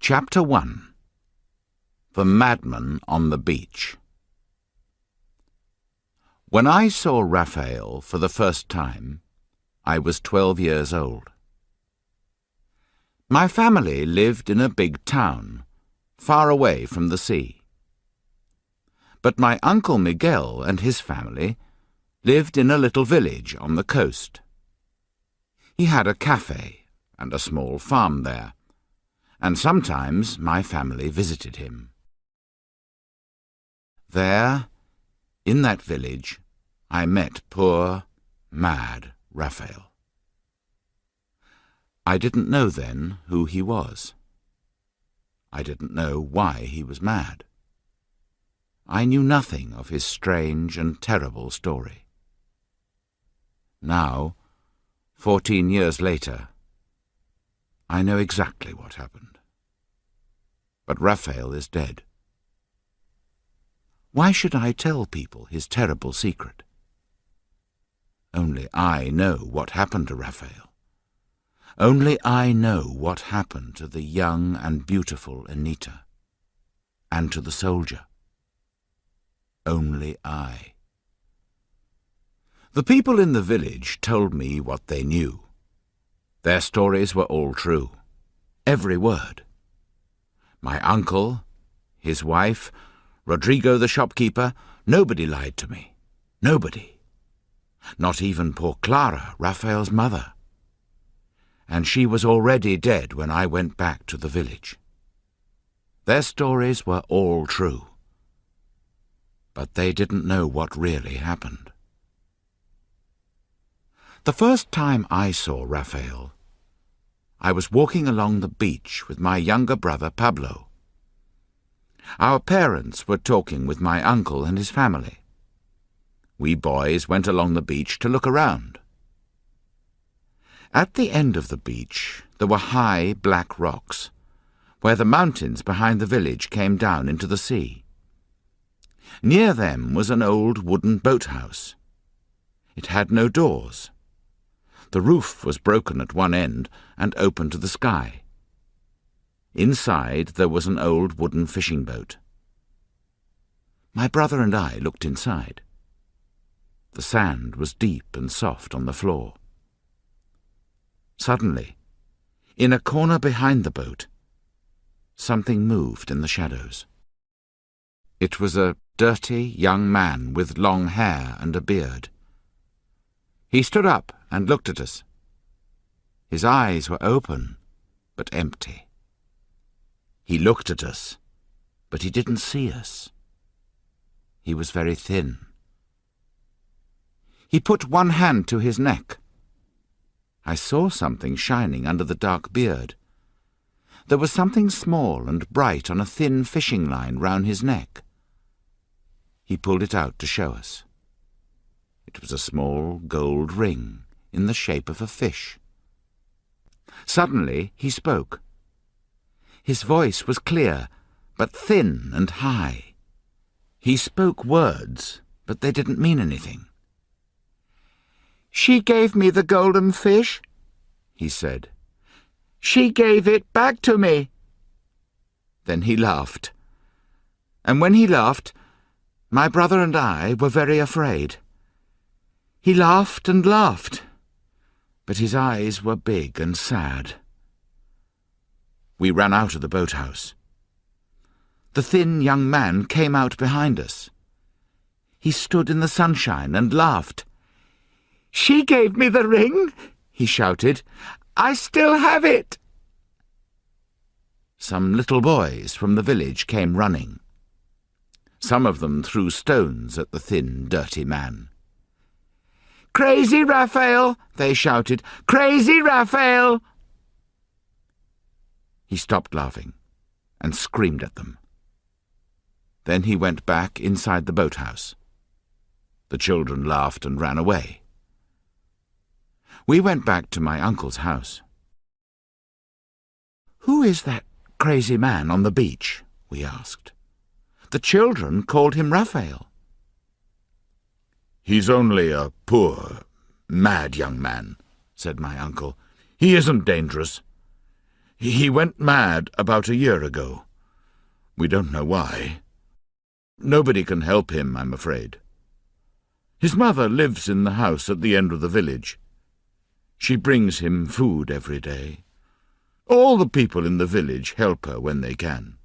Chapter 1. The Madman on the Beach. When I saw Raphael for the first time, I was 12 years old. My family lived in a big town, far away from the sea. But my Uncle Miguel and his family lived in a little village on the coast. He had a cafe and a small farm there, and sometimes my family visited him. There, in that village, I met poor, mad Raphael. I didn't know then who he was. I didn't know why he was mad. I knew nothing of his strange and terrible story. Now, 14 years later, I know exactly what happened. But Raphael is dead. Why should I tell people his terrible secret? Only I know what happened to Raphael. Only I know what happened to the young and beautiful Anita, and to the soldier. Only I. The people in the village told me what they knew. Their stories were all true, every word. My uncle, his wife, Rodrigo the shopkeeper, nobody lied to me. Nobody. Not even poor Clara, Raphael's mother. And she was already dead when I went back to the village. Their stories were all true. But they didn't know what really happened. The first time I saw Raphael, I was walking along the beach with my younger brother Pablo. Our parents were talking with my uncle and his family. We boys went along the beach to look around. At the end of the beach there were high black rocks, where the mountains behind the village came down into the sea. Near them was an old wooden boathouse. It had no doors. The roof was broken at one end and open to the sky. Inside there was an old wooden fishing boat. My brother and I looked inside. The sand was deep and soft on the floor. Suddenly, in a corner behind the boat, something moved in the shadows. It was a dirty young man with long hair and a beard. He stood up and looked at us. His eyes were open, but empty. He looked at us, but he didn't see us. He was very thin. He put one hand to his neck. I saw something shining under the dark beard. There was something small and bright on a thin fishing line round his neck. He pulled it out to show us. It was a small gold ring in the shape of a fish. Suddenly he spoke. His voice was clear, but thin and high. He spoke words, but they didn't mean anything. "She gave me the golden fish," he said. "She gave it back to me." Then he laughed. And when he laughed, my brother and I were very afraid. He laughed and laughed, but his eyes were big and sad. We ran out of the boathouse. The thin young man came out behind us. He stood in the sunshine and laughed. "She gave me the ring," he shouted. "I still have it." Some little boys from the village came running. Some of them threw stones at the thin, dirty man. "Crazy Raphael!" they shouted. "Crazy Raphael!" He stopped laughing and screamed at them. Then he went back inside the boathouse. The children laughed and ran away. We went back to my uncle's house. "Who is that crazy man on the beach?" we asked. The children called him Raphael. "He's only a poor, mad young man," said my uncle. "He isn't dangerous. He went mad about a year ago. We don't know why. Nobody can help him, I'm afraid. His mother lives in the house at the end of the village. She brings him food every day. All the people in the village help her when they can."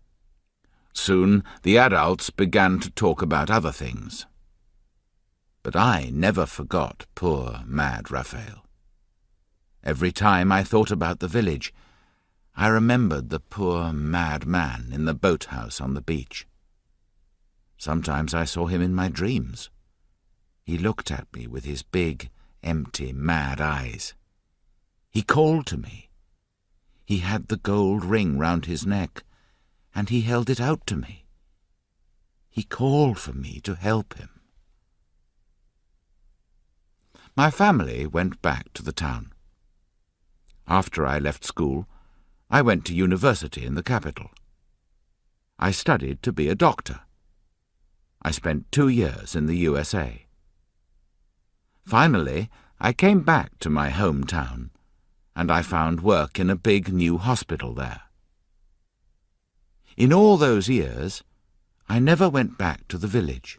Soon the adults began to talk about other things. But I never forgot poor, mad Raphael. Every time I thought about the village, I remembered the poor, mad man in the boathouse on the beach. Sometimes I saw him in my dreams. He looked at me with his big, empty, mad eyes. He called to me. He had the gold ring round his neck, and he held it out to me. He called for me to help him. My family went back to the town. After I left school, I went to university in the capital. I studied to be a doctor. I spent 2 years in the USA. Finally, I came back to my hometown, and I found work in a big new hospital there. In all those years, I never went back to the village.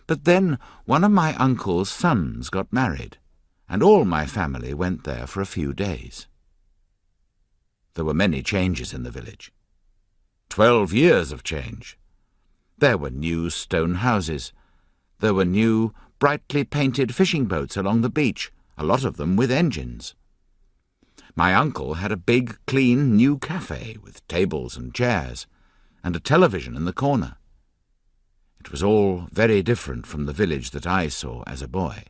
But then one of my uncle's sons got married, and all my family went there for a few days. There were many changes in the village. 12 years of change. There were new stone houses. There were new, brightly painted fishing boats along the beach, a lot of them with engines. My uncle had a big, clean, new cafe with tables and chairs, and a television in the corner. It was all very different from the village that I saw as a boy.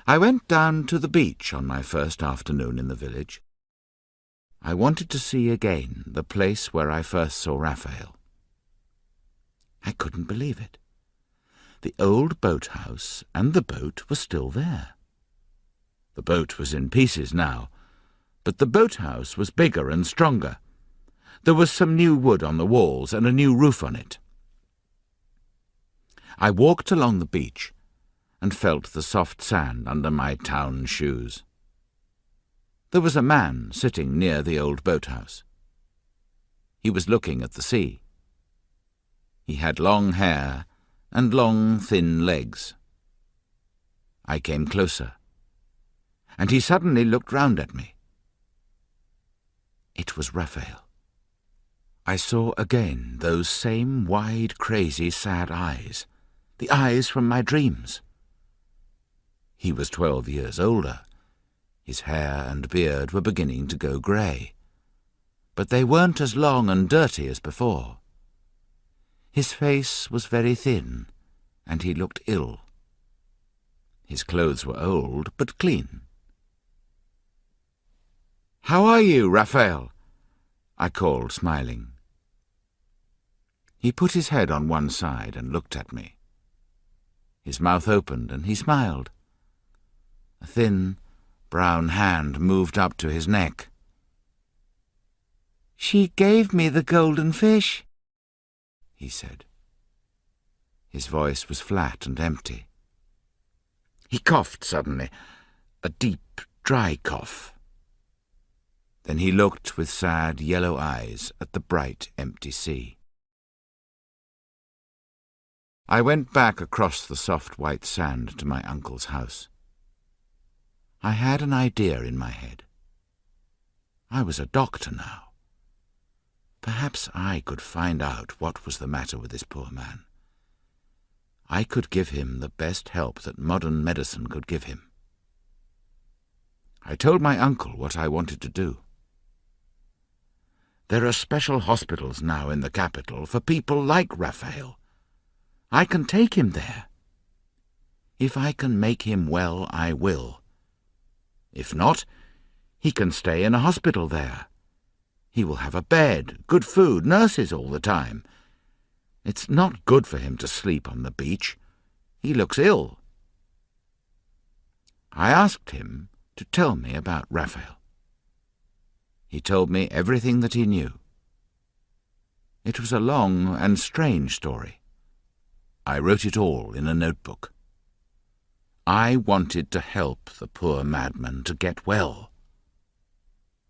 I went down to the beach on my first afternoon in the village. I wanted to see again the place where I first saw Raphael. I couldn't believe it. The old boathouse and the boat were still there. The boat was in pieces now, but the boathouse was bigger and stronger. There was some new wood on the walls and a new roof on it. I walked along the beach and felt the soft sand under my town shoes. There was a man sitting near the old boathouse. He was looking at the sea. He had long hair and long, thin legs. I came closer, and he suddenly looked round at me. It was Raphael. I saw again those same wide, crazy, sad eyes, the eyes from my dreams. He was 12 years older. His hair and beard were beginning to go grey, but they weren't as long and dirty as before. His face was very thin, and he looked ill. His clothes were old, but clean. "How are you, Raphael?" I called, smiling. He put his head on one side and looked at me. His mouth opened and he smiled. A thin, brown hand moved up to his neck. "She gave me the golden fish," he said. His voice was flat and empty. He coughed suddenly, a deep, dry cough. Then he looked with sad yellow eyes at the bright, empty sea. I went back across the soft white sand to my uncle's house. I had an idea in my head. I was a doctor now. Perhaps I could find out what was the matter with this poor man. I could give him the best help that modern medicine could give him. I told my uncle what I wanted to do. There are special hospitals now in the capital for people like Raphael. I can take him there. If I can make him well, I will. If not, he can stay in a hospital there. He will have a bed, good food, nurses all the time. It's not good for him to sleep on the beach. He looks ill. I asked him to tell me about Raphael. He told me everything that he knew. It was a long and strange story. I wrote it all in a notebook. I wanted to help the poor madman to get well.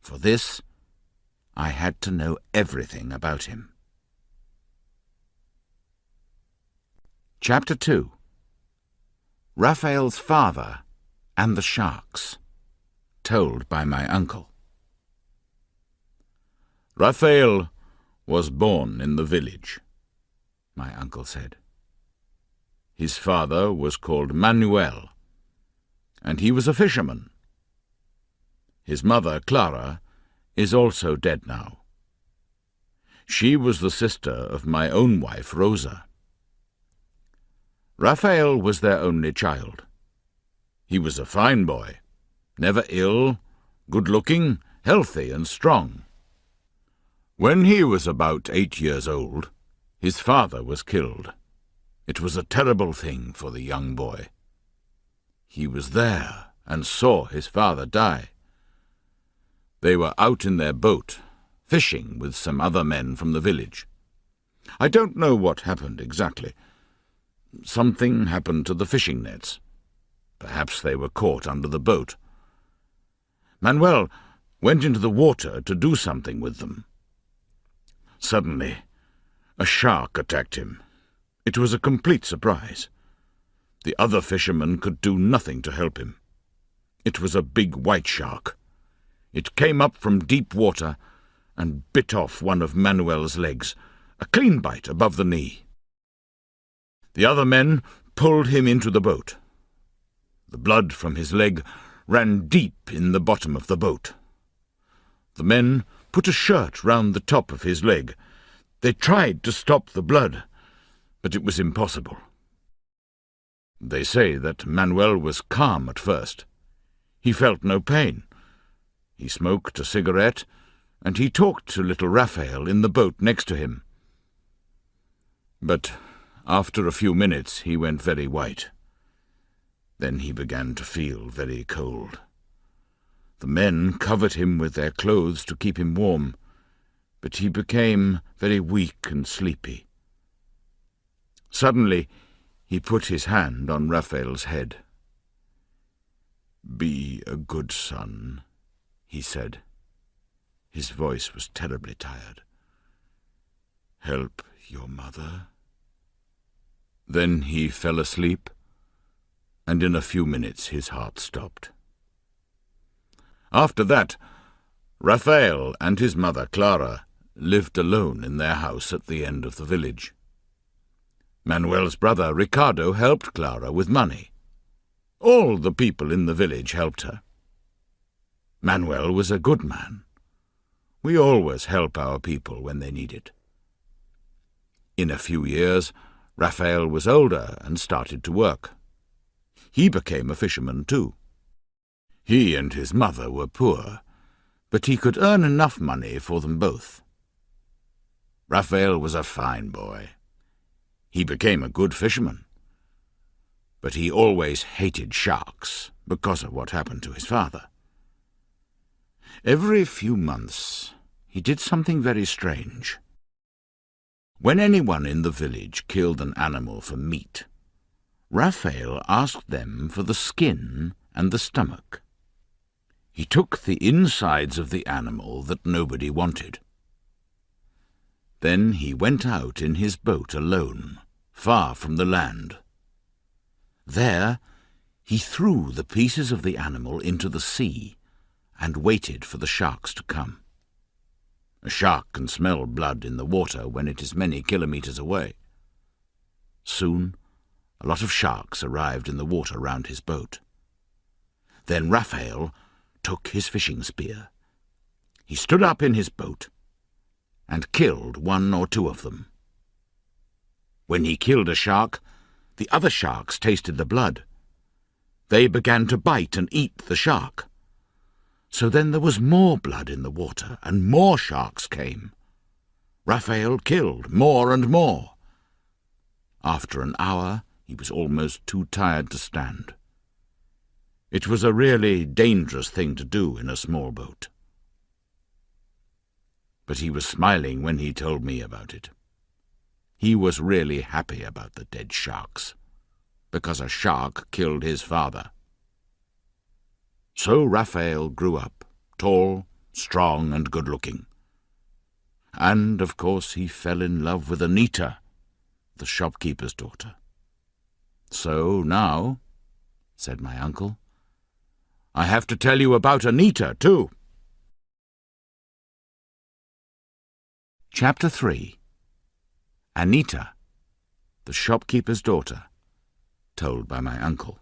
For this, I had to know everything about him. Chapter 2. Raphael's Father and the Sharks, told by my uncle. Raphael was born in the village, my uncle said. His father was called Manuel, and he was a fisherman. His mother, Clara, is also dead now. She was the sister of my own wife, Rosa. Raphael was their only child. He was a fine boy, never ill, good-looking, healthy and strong. When he was about 8 years old, his father was killed. It was a terrible thing for the young boy. He was there and saw his father die. They were out in their boat, fishing with some other men from the village. I don't know what happened exactly. Something happened to the fishing nets. Perhaps they were caught under the boat. Manuel went into the water to do something with them. Suddenly, a shark attacked him. It was a complete surprise. The other fishermen could do nothing to help him. It was a big white shark. It came up from deep water and bit off one of Manuel's legs, a clean bite above the knee. The other men pulled him into the boat. The blood from his leg ran deep in the bottom of the boat. The men put a shirt round the top of his leg. They tried to stop the blood, but it was impossible. They say that Manuel was calm at first. He felt no pain. He smoked a cigarette, and he talked to little Raphael in the boat next to him. But after a few minutes he went very white. Then he began to feel very cold. The men covered him with their clothes to keep him warm, but he became very weak and sleepy. Suddenly he put his hand on Raphael's head. "Be a good son," he said. His voice was terribly tired. "Help your mother." Then he fell asleep, and in a few minutes his heart stopped. After that, Raphael and his mother Clara lived alone in their house at the end of the village. Manuel's brother Ricardo helped Clara with money. All the people in the village helped her. Manuel was a good man. We always help our people when they need it. In a few years, Raphael was older and started to work. He became a fisherman too. He and his mother were poor, but he could earn enough money for them both. Raphael was a fine boy. He became a good fisherman. But he always hated sharks because of what happened to his father. Every few months, he did something very strange. When anyone in the village killed an animal for meat, Raphael asked them for the skin and the stomach. He took the insides of the animal that nobody wanted. Then he went out in his boat alone, far from the land. There he threw the pieces of the animal into the sea and waited for the sharks to come. A shark can smell blood in the water when it is many kilometers away. Soon, a lot of sharks arrived in the water round his boat. Then Raphael took his fishing spear. He stood up in his boat and killed 1 or 2 of them. When he killed a shark, the other sharks tasted the blood. They began to bite and eat the shark. So then there was more blood in the water, and more sharks came. Raphael killed more and more. After an hour, he was almost too tired to stand. It was a really dangerous thing to do in a small boat. But he was smiling when he told me about it. He was really happy about the dead sharks, because a shark killed his father. So Raphael grew up, tall, strong and good-looking. And, of course, he fell in love with Anita, the shopkeeper's daughter. So now, said my uncle, I have to tell you about Anita, too. Chapter 3. Anita, the shopkeeper's daughter, told by my uncle.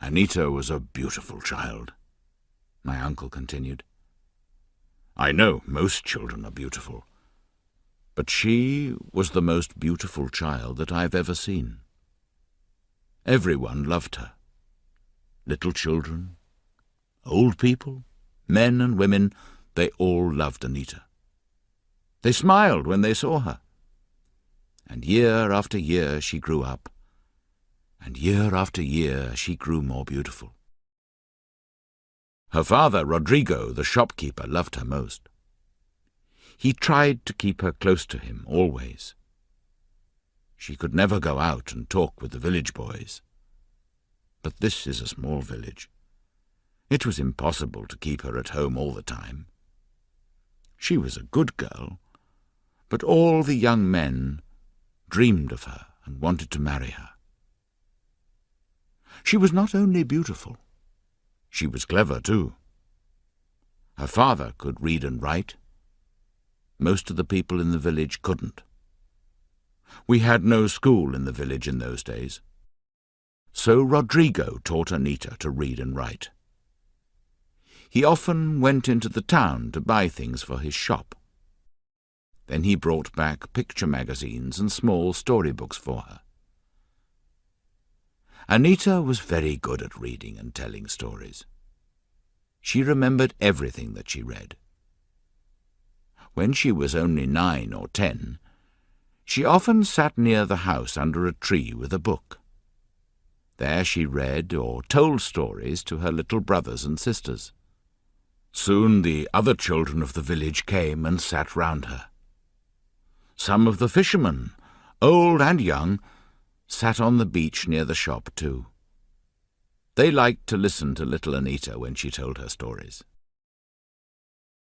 Anita was a beautiful child, my uncle continued. I know most children are beautiful, but she was the most beautiful child that I've ever seen. Everyone loved her. Little children, old people, men and women, they all loved Anita. They smiled when they saw her. And year after year she grew up, and year after year she grew more beautiful. Her father, Rodrigo, the shopkeeper, loved her most. He tried to keep her close to him always. She could never go out and talk with the village boys. But this is a small village. It was impossible to keep her at home all the time. She was a good girl, but all the young men dreamed of her and wanted to marry her. She was not only beautiful, she was clever too. Her father could read and write. Most of the people in the village couldn't. We had no school in the village in those days. So Rodrigo taught Anita to read and write. He often went into the town to buy things for his shop. Then he brought back picture magazines and small storybooks for her. Anita was very good at reading and telling stories. She remembered everything that she read. When she was only 9 or 10, she often sat near the house under a tree with a book. There she read or told stories to her little brothers and sisters. Soon the other children of the village came and sat round her. Some of the fishermen, old and young, sat on the beach near the shop too. They liked to listen to little Anita when she told her stories.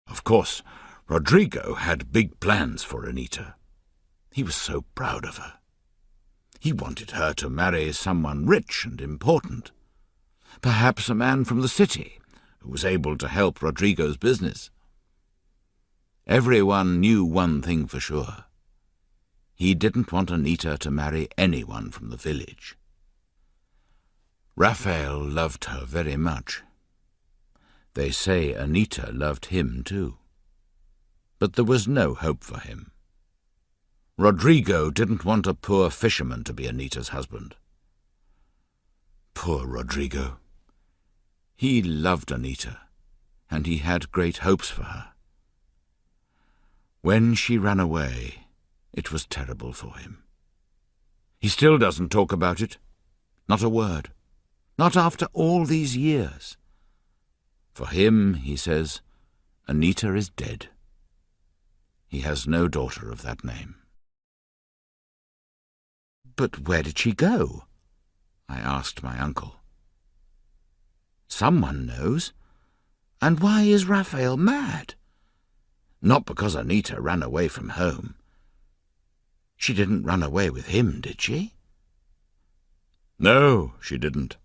Of course, Rodrigo had big plans for Anita. He was so proud of her. He wanted her to marry someone rich and important, perhaps a man from the city who was able to help Rodrigo's business. Everyone knew one thing for sure. He didn't want Anita to marry anyone from the village. Raphael loved her very much. They say Anita loved him too. But there was no hope for him. Rodrigo didn't want a poor fisherman to be Anita's husband. Poor Rodrigo. He loved Anita, and he had great hopes for her. When she ran away, it was terrible for him. He still doesn't talk about it. Not a word. Not after all these years. For him, he says, Anita is dead. He has no daughter of that name. But where did she go? I asked my uncle. Someone knows. And why is Raphael mad? Not because Anita ran away from home. She didn't run away with him, did she? No, she didn't,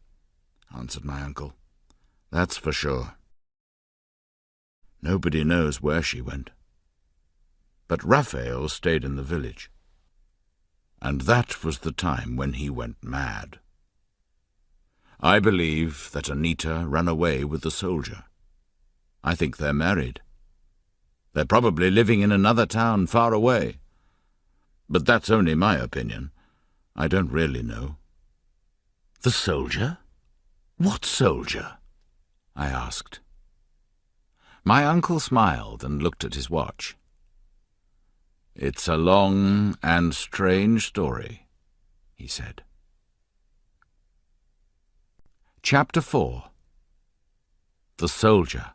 answered my uncle. That's for sure. Nobody knows where she went. But Raphael stayed in the village. And that was the time when he went mad. I believe that Anita ran away with the soldier. I think they're married. They're probably living in another town far away. But that's only my opinion. I don't really know. The soldier? What soldier? I asked. My uncle smiled and looked at his watch. It's a long and strange story, he said. Chapter 4. The Soldier,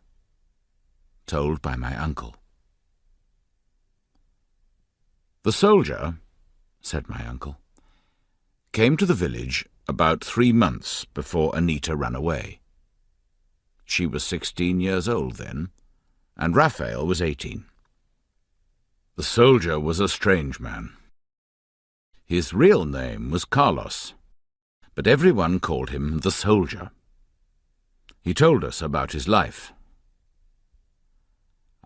told by my uncle. The soldier, said my uncle, came to the village about 3 months before Anita ran away. She was 16 years old then, and Raphael was 18. The soldier was a strange man. His real name was Carlos, but everyone called him the soldier. He told us about his life.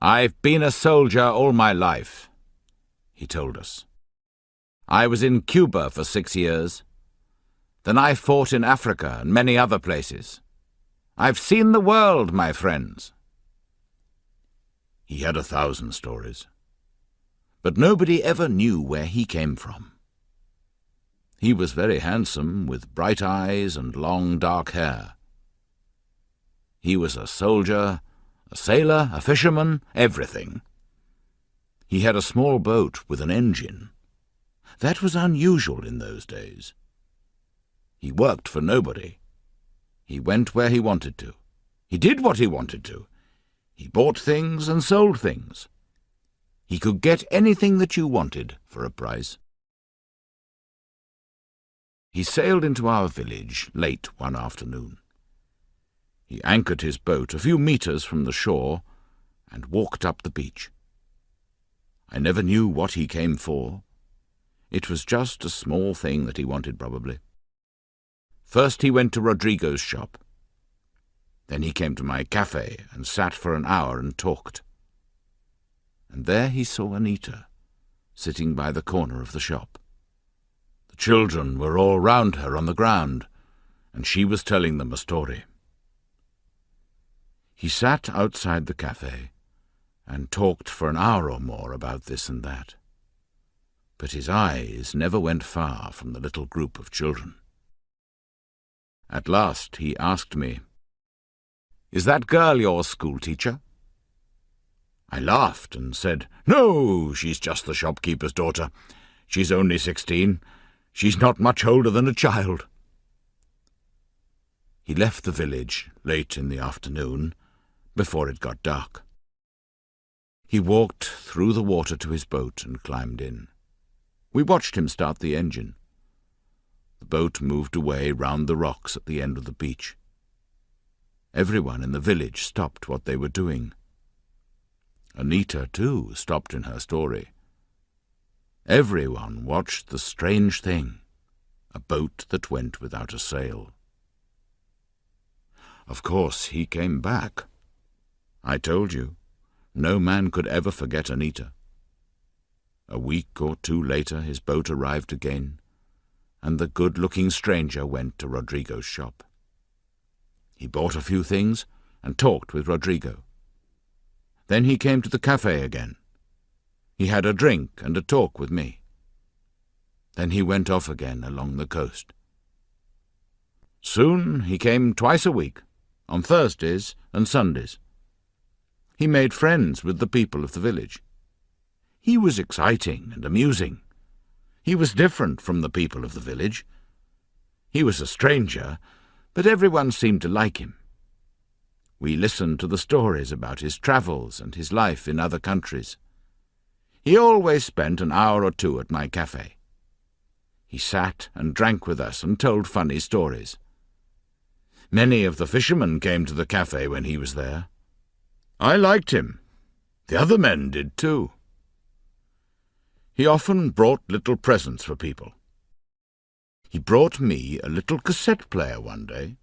"I've been a soldier all my life," he told us. "I was in Cuba for 6 years. Then I fought in Africa and many other places. I've seen the world, my friends." He had 1,000 stories, but nobody ever knew where he came from. He was very handsome, with bright eyes and long dark hair. He was a soldier, a sailor, a fisherman, everything. He had a small boat with an engine. That was unusual in those days. He worked for nobody. He went where he wanted to. He did what he wanted to. He bought things and sold things. He could get anything that you wanted for a price. He sailed into our village late one afternoon. He anchored his boat a few meters from the shore and walked up the beach. I never knew what he came for. It was just a small thing that he wanted, probably. First he went to Rodrigo's shop. Then he came to my cafe and sat for an hour and talked. And there he saw Anita, sitting by the corner of the shop. The children were all round her on the ground, and she was telling them a story. He sat outside the cafe and talked for an hour or more about this and that. But his eyes never went far from the little group of children. At last he asked me, "Is that girl your schoolteacher?" I laughed and said, "No, she's just the shopkeeper's daughter. She's only 16. She's not much older than a child." He left the village late in the afternoon, before it got dark. He walked through the water to his boat and climbed in. We watched him start the engine. The boat moved away round the rocks at the end of the beach. Everyone in the village stopped what they were doing. Anita, too, stopped in her story. Everyone watched the strange thing, a boat that went without a sail. Of course, he came back. I told you, no man could ever forget Anita. A week or two later his boat arrived again, and the good-looking stranger went to Rodrigo's shop. He bought a few things and talked with Rodrigo. Then he came to the cafe again. He had a drink and a talk with me. Then he went off again along the coast. Soon he came twice a week, on Thursdays and Sundays. He made friends with the people of the village. He was exciting and amusing. He was different from the people of the village. He was a stranger, but everyone seemed to like him. We listened to the stories about his travels and his life in other countries. He always spent an hour or two at my cafe. He sat and drank with us and told funny stories. Many of the fishermen came to the cafe when he was there. I liked him. The other men did too. He often brought little presents for people. He brought me a little cassette player one day.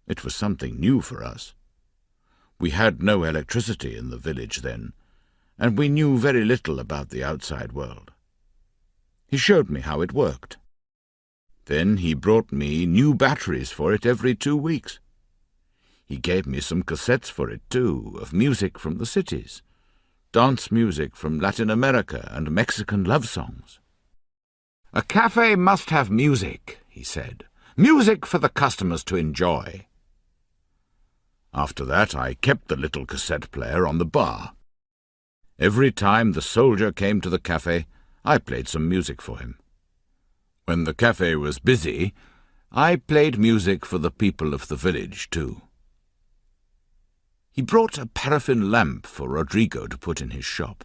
It was something new for us. We had no electricity in the village then, and we knew very little about the outside world. He showed me how it worked. Then he brought me new batteries for it every 2 weeks. He gave me some cassettes for it, too, of music from the cities, dance music from Latin America and Mexican love songs. "A cafe must have music," he said. "Music for the customers to enjoy." After that I kept the little cassette player on the bar. Every time the soldier came to the cafe, I played some music for him. When the cafe was busy, I played music for the people of the village, too. He brought a paraffin lamp for Rodrigo to put in his shop.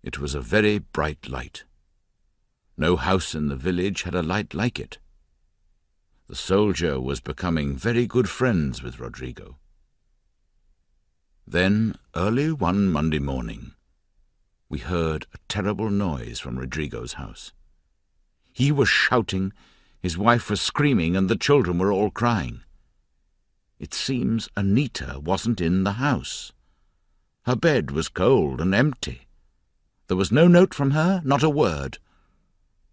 It was a very bright light. No house in the village had a light like it. The soldier was becoming very good friends with Rodrigo. Then, early one Monday morning, we heard a terrible noise from Rodrigo's house. He was shouting, his wife was screaming, and the children were all crying. It seems Anita wasn't in the house. Her bed was cold and empty. There was no note from her, not a word.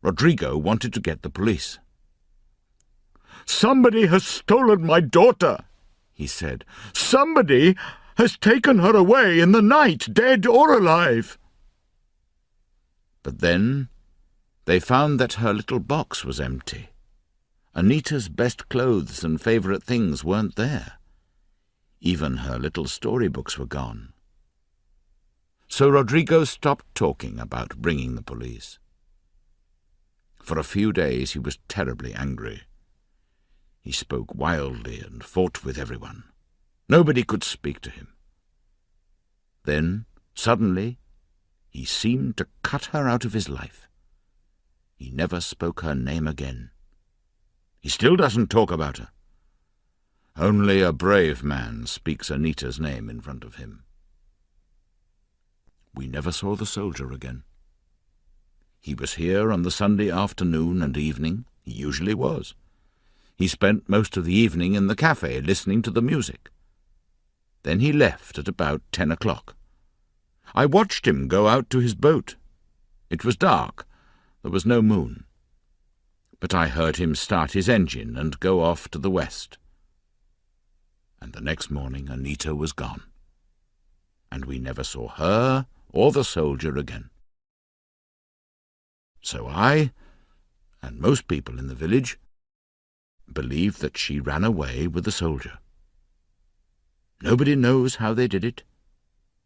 Rodrigo wanted to get the police. "Somebody has stolen my daughter," he said. "Somebody has taken her away in the night, dead or alive." But then they found that her little box was empty. Anita's best clothes and favourite things weren't there. Even her little storybooks were gone. So Rodrigo stopped talking about bringing the police. For a few days he was terribly angry. He spoke wildly and fought with everyone. Nobody could speak to him. Then, suddenly, he seemed to cut her out of his life. He never spoke her name again. He still doesn't talk about her. Only a brave man speaks Anita's name in front of him. We never saw the soldier again. He was here on the Sunday afternoon and evening. He usually was. He spent most of the evening in the cafe listening to the music. Then he left at about 10 o'clock. I watched him go out to his boat. It was dark. There was no moon. But I heard him start his engine and go off to the west. And the next morning Anita was gone. And we never saw her or the soldier again. So I, and most people in the village, believe that she ran away with the soldier. Nobody knows how they did it.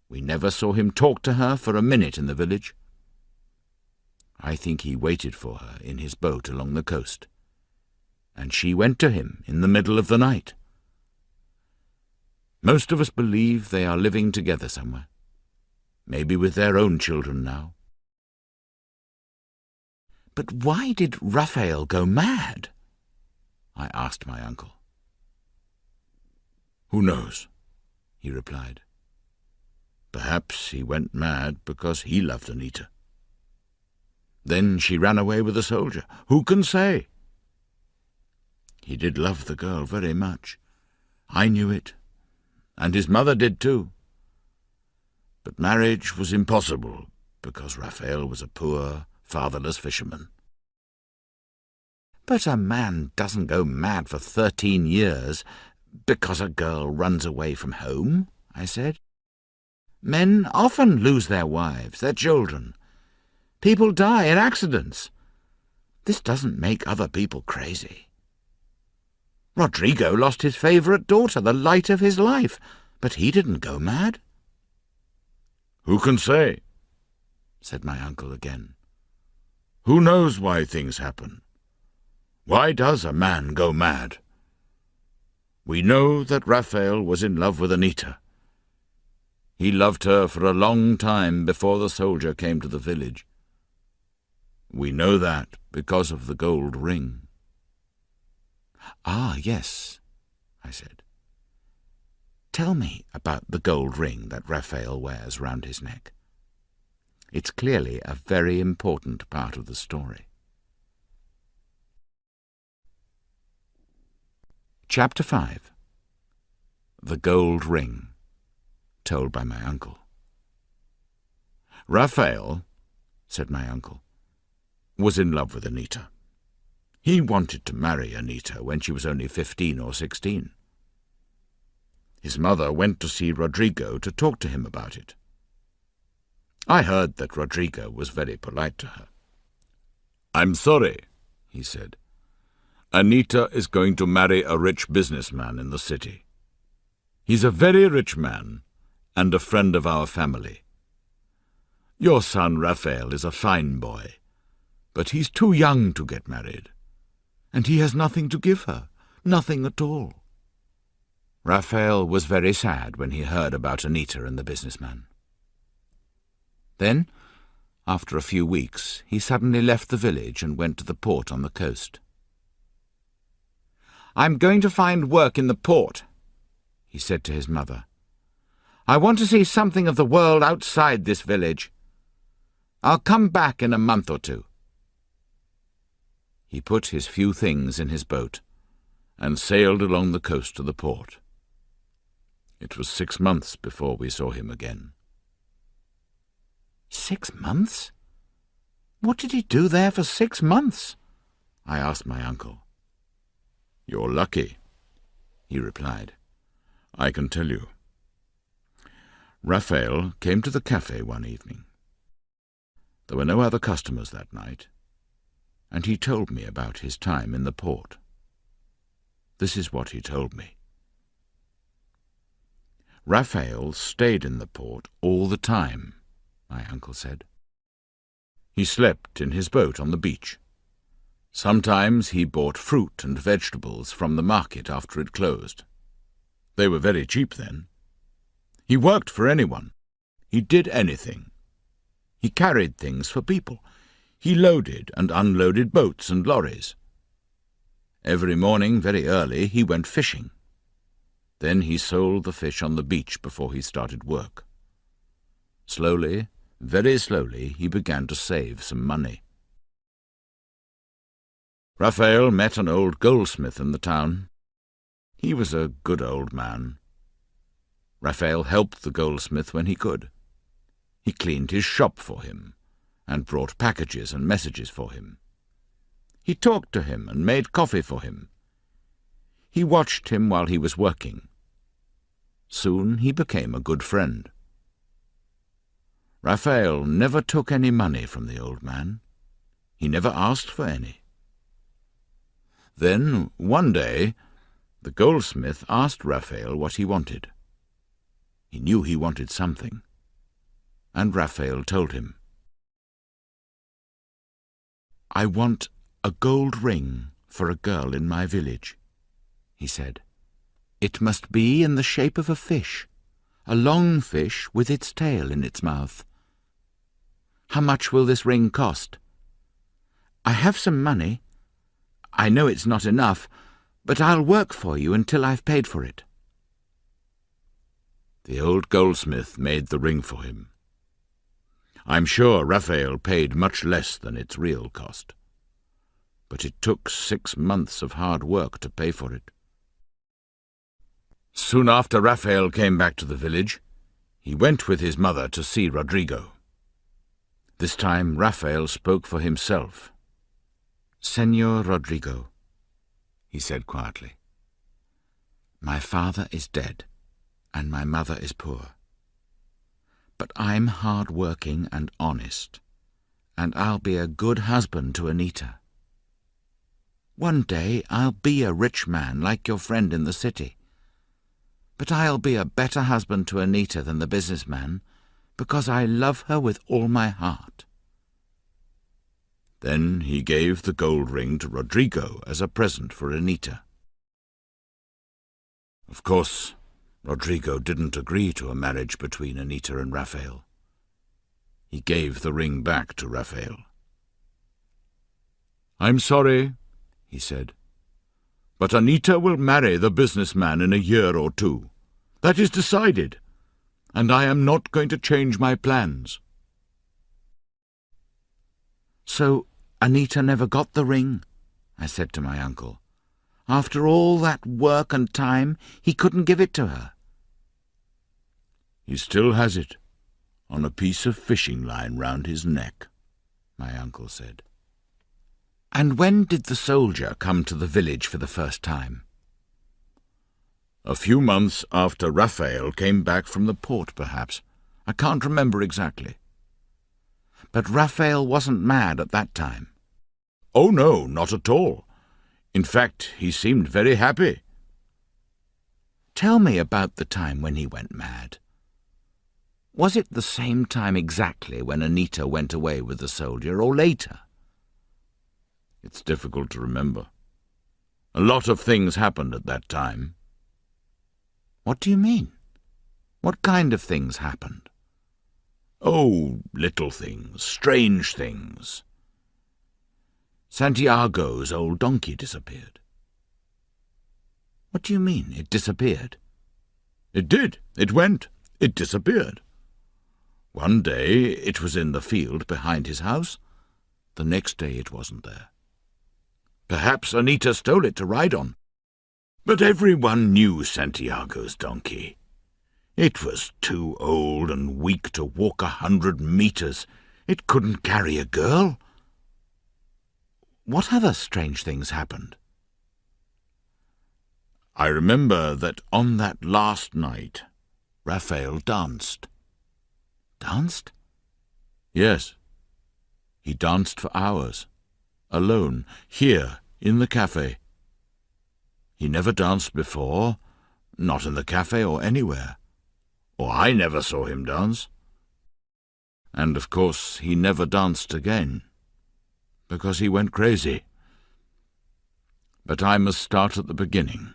We never saw him talk to her for a minute in the village. I think he waited for her in his boat along the coast, and she went to him in the middle of the night. Most of us believe they are living together somewhere, maybe with their own children now. But why did Raphael go mad? I asked my uncle. Who knows? He replied. Perhaps he went mad because he loved Anita. Then she ran away with a soldier. Who can say? He did love the girl very much. I knew it, and his mother did too. But marriage was impossible because Raphael was a poor, fatherless fisherman. But a man doesn't go mad for 13 years because a girl runs away from home, I said. Men often lose their wives, their children. People die in accidents. This doesn't make other people crazy. Rodrigo lost his favourite daughter, the light of his life, but he didn't go mad. Who can say? Said my uncle again. Who knows why things happen? Why does a man go mad? We know that Raphael was in love with Anita. He loved her for a long time before the soldier came to the village. We know that because of the gold ring. Ah, yes, I said. Tell me about the gold ring that Raphael wears round his neck. It's clearly a very important part of the story. Chapter 5. The Gold Ring, told by my uncle. Raphael, said my uncle, was in love with Anita. He wanted to marry Anita when she was only 15 or 16. His mother went to see Rodrigo to talk to him about it. I heard that Rodrigo was very polite to her. I'm sorry, he said. Anita is going to marry a rich businessman in the city. He's a very rich man and a friend of our family. Your son Raphael is a fine boy, but he's too young to get married, and he has nothing to give her, nothing at all. Raphael was very sad when he heard about Anita and the businessman. Then, after a few weeks, he suddenly left the village and went to the port on the coast. I'm going to find work in the port, he said to his mother. I want to see something of the world outside this village. I'll come back in a month or two." He put his few things in his boat and sailed along the coast to the port. It was 6 months before we saw him again. 6 months? What did he do there for 6 months? I asked my uncle. "You're lucky," he replied. "I can tell you. Raphael came to the cafe one evening. There were no other customers that night, and he told me about his time in the port. This is what he told me. Raphael stayed in the port all the time, my uncle said. He slept in his boat on the beach. Sometimes he bought fruit and vegetables from the market after it closed. They were very cheap then. He worked for anyone. He did anything. He carried things for people. He loaded and unloaded boats and lorries. Every morning, very early, he went fishing. Then he sold the fish on the beach before he started work. Slowly, very slowly, he began to save some money. Raphael met an old goldsmith in the town. He was a good old man. Raphael helped the goldsmith when he could. He cleaned his shop for him and brought packages and messages for him. He talked to him and made coffee for him. He watched him while he was working. Soon he became a good friend. Raphael never took any money from the old man. He never asked for any. Then, one day, the goldsmith asked Raphael what he wanted. He knew he wanted something, and Raphael told him. "I want a gold ring for a girl in my village," he said. "It must be in the shape of a fish, a long fish with its tail in its mouth. How much will this ring cost? I have some money. I know it's not enough, but I'll work for you until I've paid for it." The old goldsmith made the ring for him. I'm sure Raphael paid much less than its real cost, but it took 6 months of hard work to pay for it. Soon after Raphael came back to the village, he went with his mother to see Rodrigo. This time Raphael spoke for himself. "Señor Rodrigo," he said quietly, "my father is dead, and my mother is poor. But I'm hard-working and honest, and I'll be a good husband to Anita. One day I'll be a rich man like your friend in the city. But I'll be a better husband to Anita than the businessman, because I love her with all my heart." Then he gave the gold ring to Rodrigo as a present for Anita. Of course, Rodrigo didn't agree to a marriage between Anita and Raphael. He gave the ring back to Raphael. "I'm sorry," he said, "but Anita will marry the businessman in a year or 2. That is decided, and I am not going to change my plans." "So Anita never got the ring?" I said to my uncle. "After all that work and time, he couldn't give it to her?" "He still has it, on a piece of fishing line round his neck," my uncle said. "And when did the soldier come to the village for the first time?" "A few months after Raphael came back from the port, perhaps. I can't remember exactly." "But Raphael wasn't mad at that time?" "Oh, no, not at all. In fact, he seemed very happy." "Tell me about the time when he went mad. Was it the same time exactly when Anita went away with the soldier, or later?" "It's difficult to remember. A lot of things happened at that time." "What do you mean? What kind of things happened?" "Oh, little things, strange things. Santiago's old donkey disappeared." "What do you mean, it disappeared?" "It did. It went. It disappeared. One day it was in the field behind his house. The next day it wasn't there. Perhaps Anita stole it to ride on. But everyone knew Santiago's donkey. It was too old and weak to walk 100 meters. It couldn't carry a girl. What other strange things happened? I remember that on that last night, Raphael danced. Danced? Yes. He danced for hours, alone, here, in the cafe. He never danced before, not in the cafe or anywhere. Or I never saw him dance. And, of course, he never danced again, because he went crazy. But I must start at the beginning.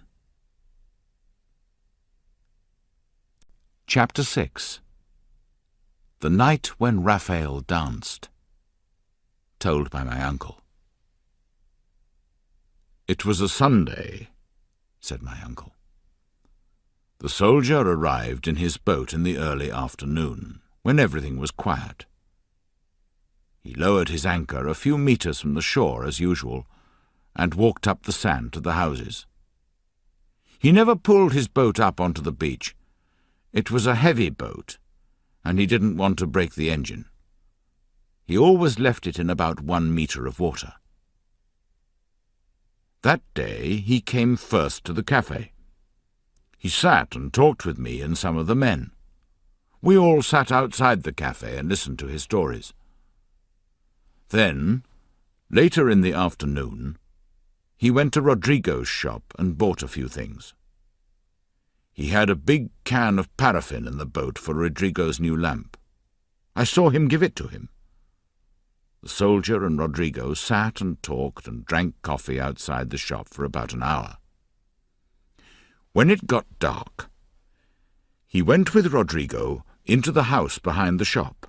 Chapter 6. The Night When Raphael Danced. Told by my uncle. It was a Sunday, said my uncle. The soldier arrived in his boat in the early afternoon, when everything was quiet. He lowered his anchor a few meters from the shore as usual, and walked up the sand to the houses. He never pulled his boat up onto the beach. It was a heavy boat, and he didn't want to break the engine. He always left it in about 1 meter of water. That day he came first to the cafe. He sat and talked with me and some of the men. We all sat outside the cafe and listened to his stories. Then, later in the afternoon, he went to Rodrigo's shop and bought a few things. He had a big can of paraffin in the boat for Rodrigo's new lamp. I saw him give it to him. The soldier and Rodrigo sat and talked and drank coffee outside the shop for about an hour. When it got dark, he went with Rodrigo into the house behind the shop.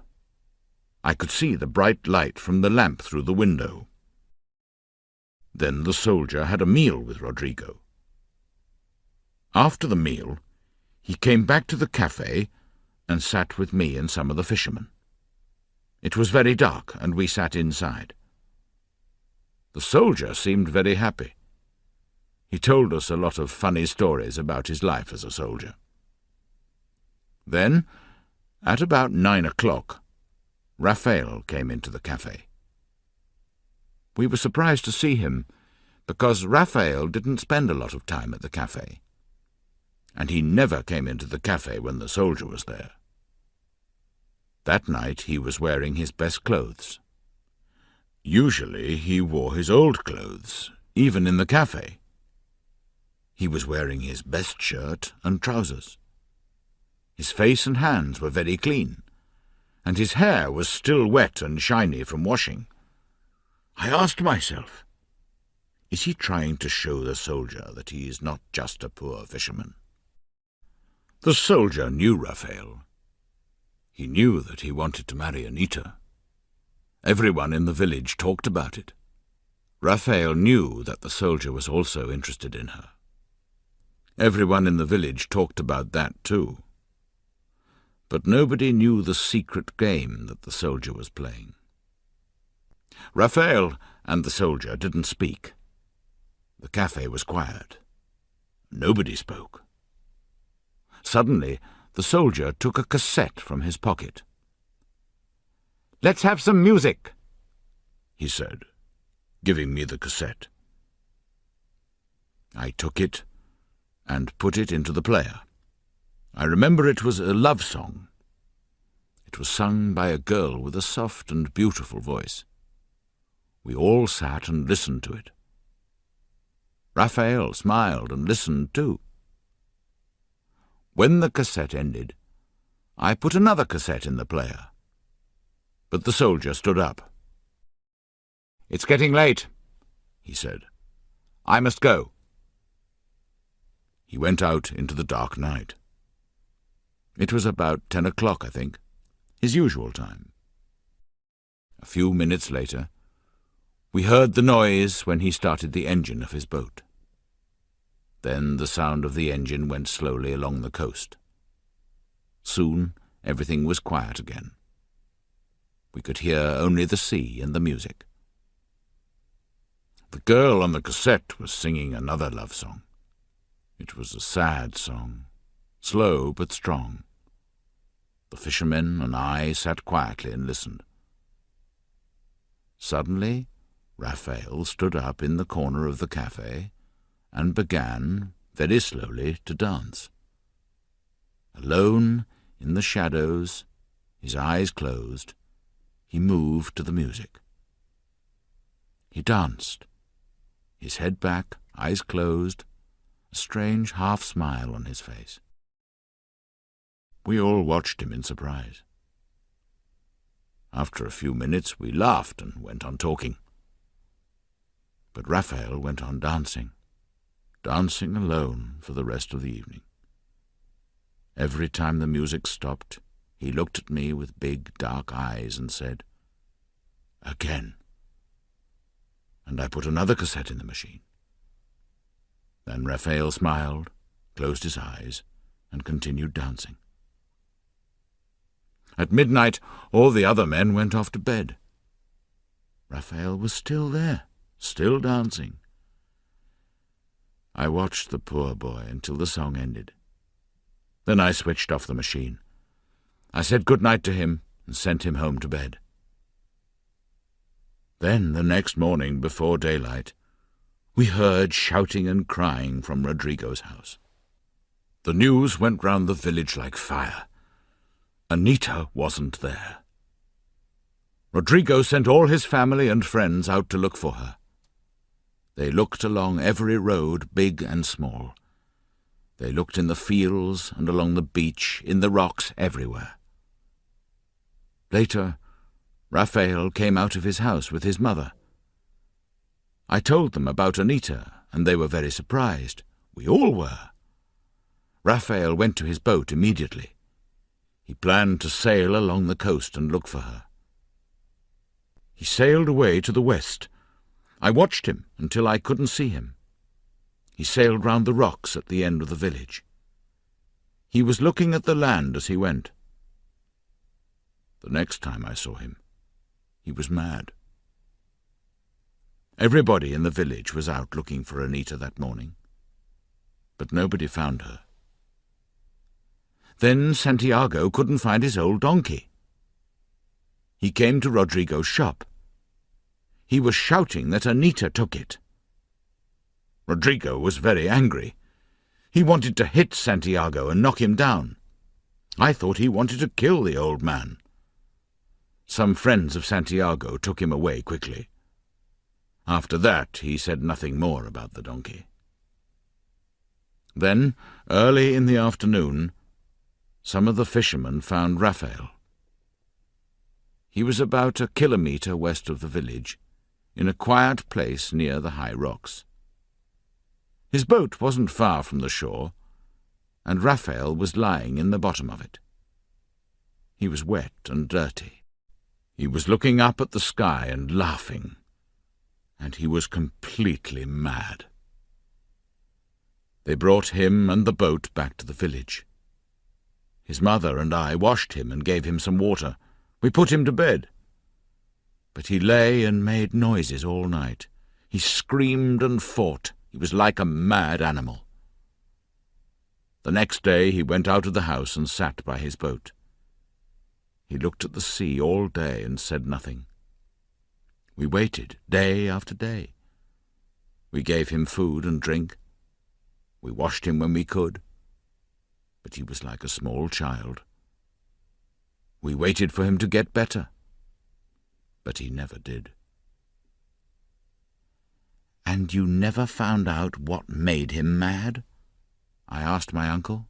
I could see the bright light from the lamp through the window. Then the soldier had a meal with Rodrigo. After the meal, he came back to the cafe and sat with me and some of the fishermen. It was very dark, and we sat inside. The soldier seemed very happy. He told us a lot of funny stories about his life as a soldier. Then, at about 9 o'clock, Raphael came into the cafe. We were surprised to see him, because Raphael didn't spend a lot of time at the cafe, and he never came into the cafe when the soldier was there. That night he was wearing his best clothes. Usually he wore his old clothes, even in the cafe. He was wearing his best shirt and trousers. His face and hands were very clean, and his hair was still wet and shiny from washing. I asked myself, is he trying to show the soldier that he is not just a poor fisherman? The soldier knew Raphael. He knew that he wanted to marry Anita. Everyone in the village talked about it. Raphael knew that the soldier was also interested in her. Everyone in the village talked about that too. But nobody knew the secret game that the soldier was playing. Raphael and the soldier didn't speak. The cafe was quiet. Nobody spoke. Suddenly, the soldier took a cassette from his pocket. "Let's have some music," he said, giving me the cassette. I took it and put it into the player. I remember it was a love song. It was sung by a girl with a soft and beautiful voice. We all sat and listened to it. Raphael smiled and listened too. When the cassette ended, I put another cassette in the player. But the soldier stood up. "It's getting late," he said. "I must go." He went out into the dark night. It was about 10 o'clock, I think, his usual time. A few minutes later, we heard the noise when he started the engine of his boat. Then the sound of the engine went slowly along the coast. Soon everything was quiet again. We could hear only the sea and the music. The girl on the cassette was singing another love song. It was a sad song, slow but strong. The fishermen and I sat quietly and listened. Suddenly, Raphael stood up in the corner of the cafe and began, very slowly, to dance. Alone, in the shadows, his eyes closed, he moved to the music. He danced, his head back, eyes closed, a strange half-smile on his face. We all watched him in surprise. After a few minutes we laughed and went on talking. But Raphael went on dancing alone for the rest of the evening. Every time the music stopped, he looked at me with big, dark eyes and said, "Again." And I put another cassette in the machine. Then Raphael smiled, closed his eyes, and continued dancing. At midnight, all the other men went off to bed. Raphael was still there, still dancing. I watched the poor boy until the song ended. Then I switched off the machine. I said good night to him and sent him home to bed. Then, the next morning before daylight, we heard shouting and crying from Rodrigo's house. The news went round the village like fire. Anita wasn't there. Rodrigo sent all his family and friends out to look for her. They looked along every road, big and small. They looked in the fields and along the beach, in the rocks, everywhere. Later, Raphael came out of his house with his mother. I told them about Anita, and they were very surprised. We all were. Raphael went to his boat immediately. He planned to sail along the coast and look for her. He sailed away to the west. I watched him until I couldn't see him. He sailed round the rocks at the end of the village. He was looking at the land as he went. The next time I saw him, he was mad. Everybody in the village was out looking for Anita that morning, but nobody found her. Then Santiago couldn't find his old donkey. He came to Rodrigo's shop. He was shouting that Anita took it. Rodrigo was very angry. He wanted to hit Santiago and knock him down. I thought he wanted to kill the old man. Some friends of Santiago took him away quickly. After that, he said nothing more about the donkey. Then, early in the afternoon, some of the fishermen found Raphael. He was about 1 kilometre west of the village, in a quiet place near the high rocks. His boat wasn't far from the shore, and Raphael was lying in the bottom of it. He was wet and dirty. He was looking up at the sky and laughing, and he was completely mad. They brought him and the boat back to the village. His mother and I washed him and gave him some water. We put him to bed. But he lay and made noises all night. He screamed and fought. He was like a mad animal. The next day he went out of the house and sat by his boat. He looked at the sea all day and said nothing. We waited day after day. We gave him food and drink. We washed him when we could. But he was like a small child. We waited for him to get better. But he never did. "And you never found out what made him mad?" I asked my uncle.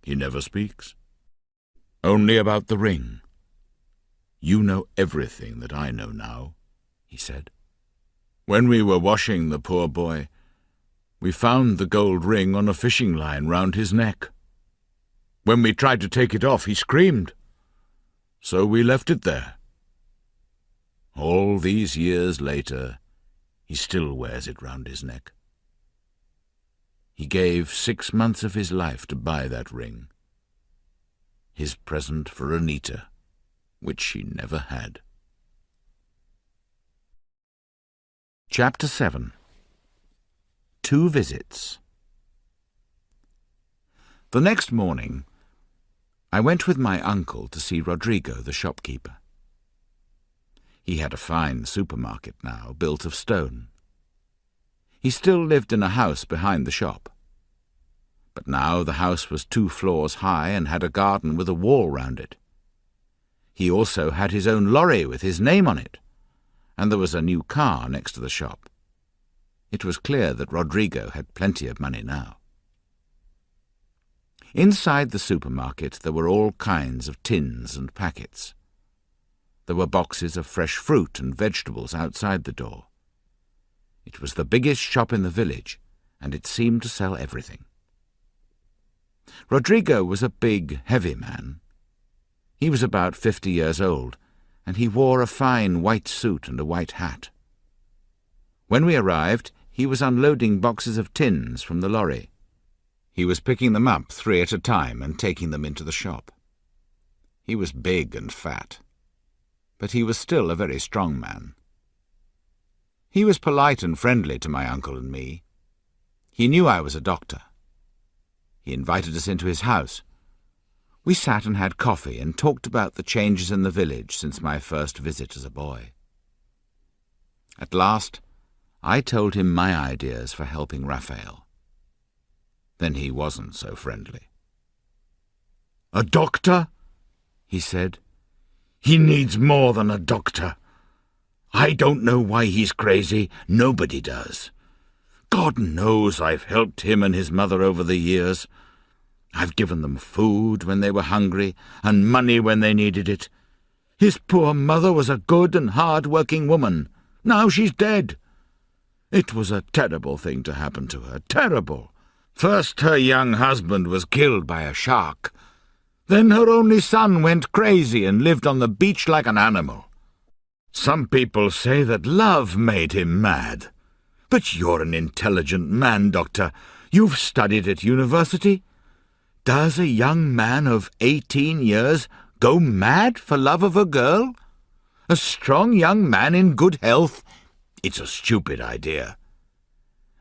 "He never speaks. Only about the ring. You know everything that I know now," he said. "When we were washing the poor boy, we found the gold ring on a fishing line round his neck. When we tried to take it off, he screamed. So we left it there. All these years later, he still wears it round his neck. He gave 6 months of his life to buy that ring, his present for Anita, which she never had. Chapter 7. 2 Visits. The next morning, I went with my uncle to see Rodrigo, the shopkeeper. He had a fine supermarket now, built of stone. He still lived in a house behind the shop. But now the house was 2 floors high and had a garden with a wall round it. He also had his own lorry with his name on it, and there was a new car next to the shop. It was clear that Rodrigo had plenty of money now. Inside the supermarket there were all kinds of tins and packets. There were boxes of fresh fruit and vegetables outside the door. It was the biggest shop in the village, and it seemed to sell everything. Rodrigo was a big, heavy man. He was about 50 years old, and he wore a fine white suit and a white hat. When we arrived, he was unloading boxes of tins from the lorry. He was picking them up 3 at a time and taking them into the shop. He was big and fat, but he was still a very strong man. He was polite and friendly to my uncle and me. He knew I was a doctor. He invited us into his house. We sat and had coffee and talked about the changes in the village since my first visit as a boy. At last, I told him my ideas for helping Raphael. Then he wasn't so friendly. "A doctor?" he said. "He needs more than a doctor. I don't know why he's crazy. Nobody does. God knows I've helped him and his mother over the years. I've given them food when they were hungry and money when they needed it. His poor mother was a good and hard-working woman. Now she's dead. It was a terrible thing to happen to her, terrible. First her young husband was killed by a shark. Then her only son went crazy and lived on the beach like an animal. Some people say that love made him mad. But you're an intelligent man, Doctor. You've studied at university. Does a young man of 18 years go mad for love of a girl? A strong young man in good health? It's a stupid idea.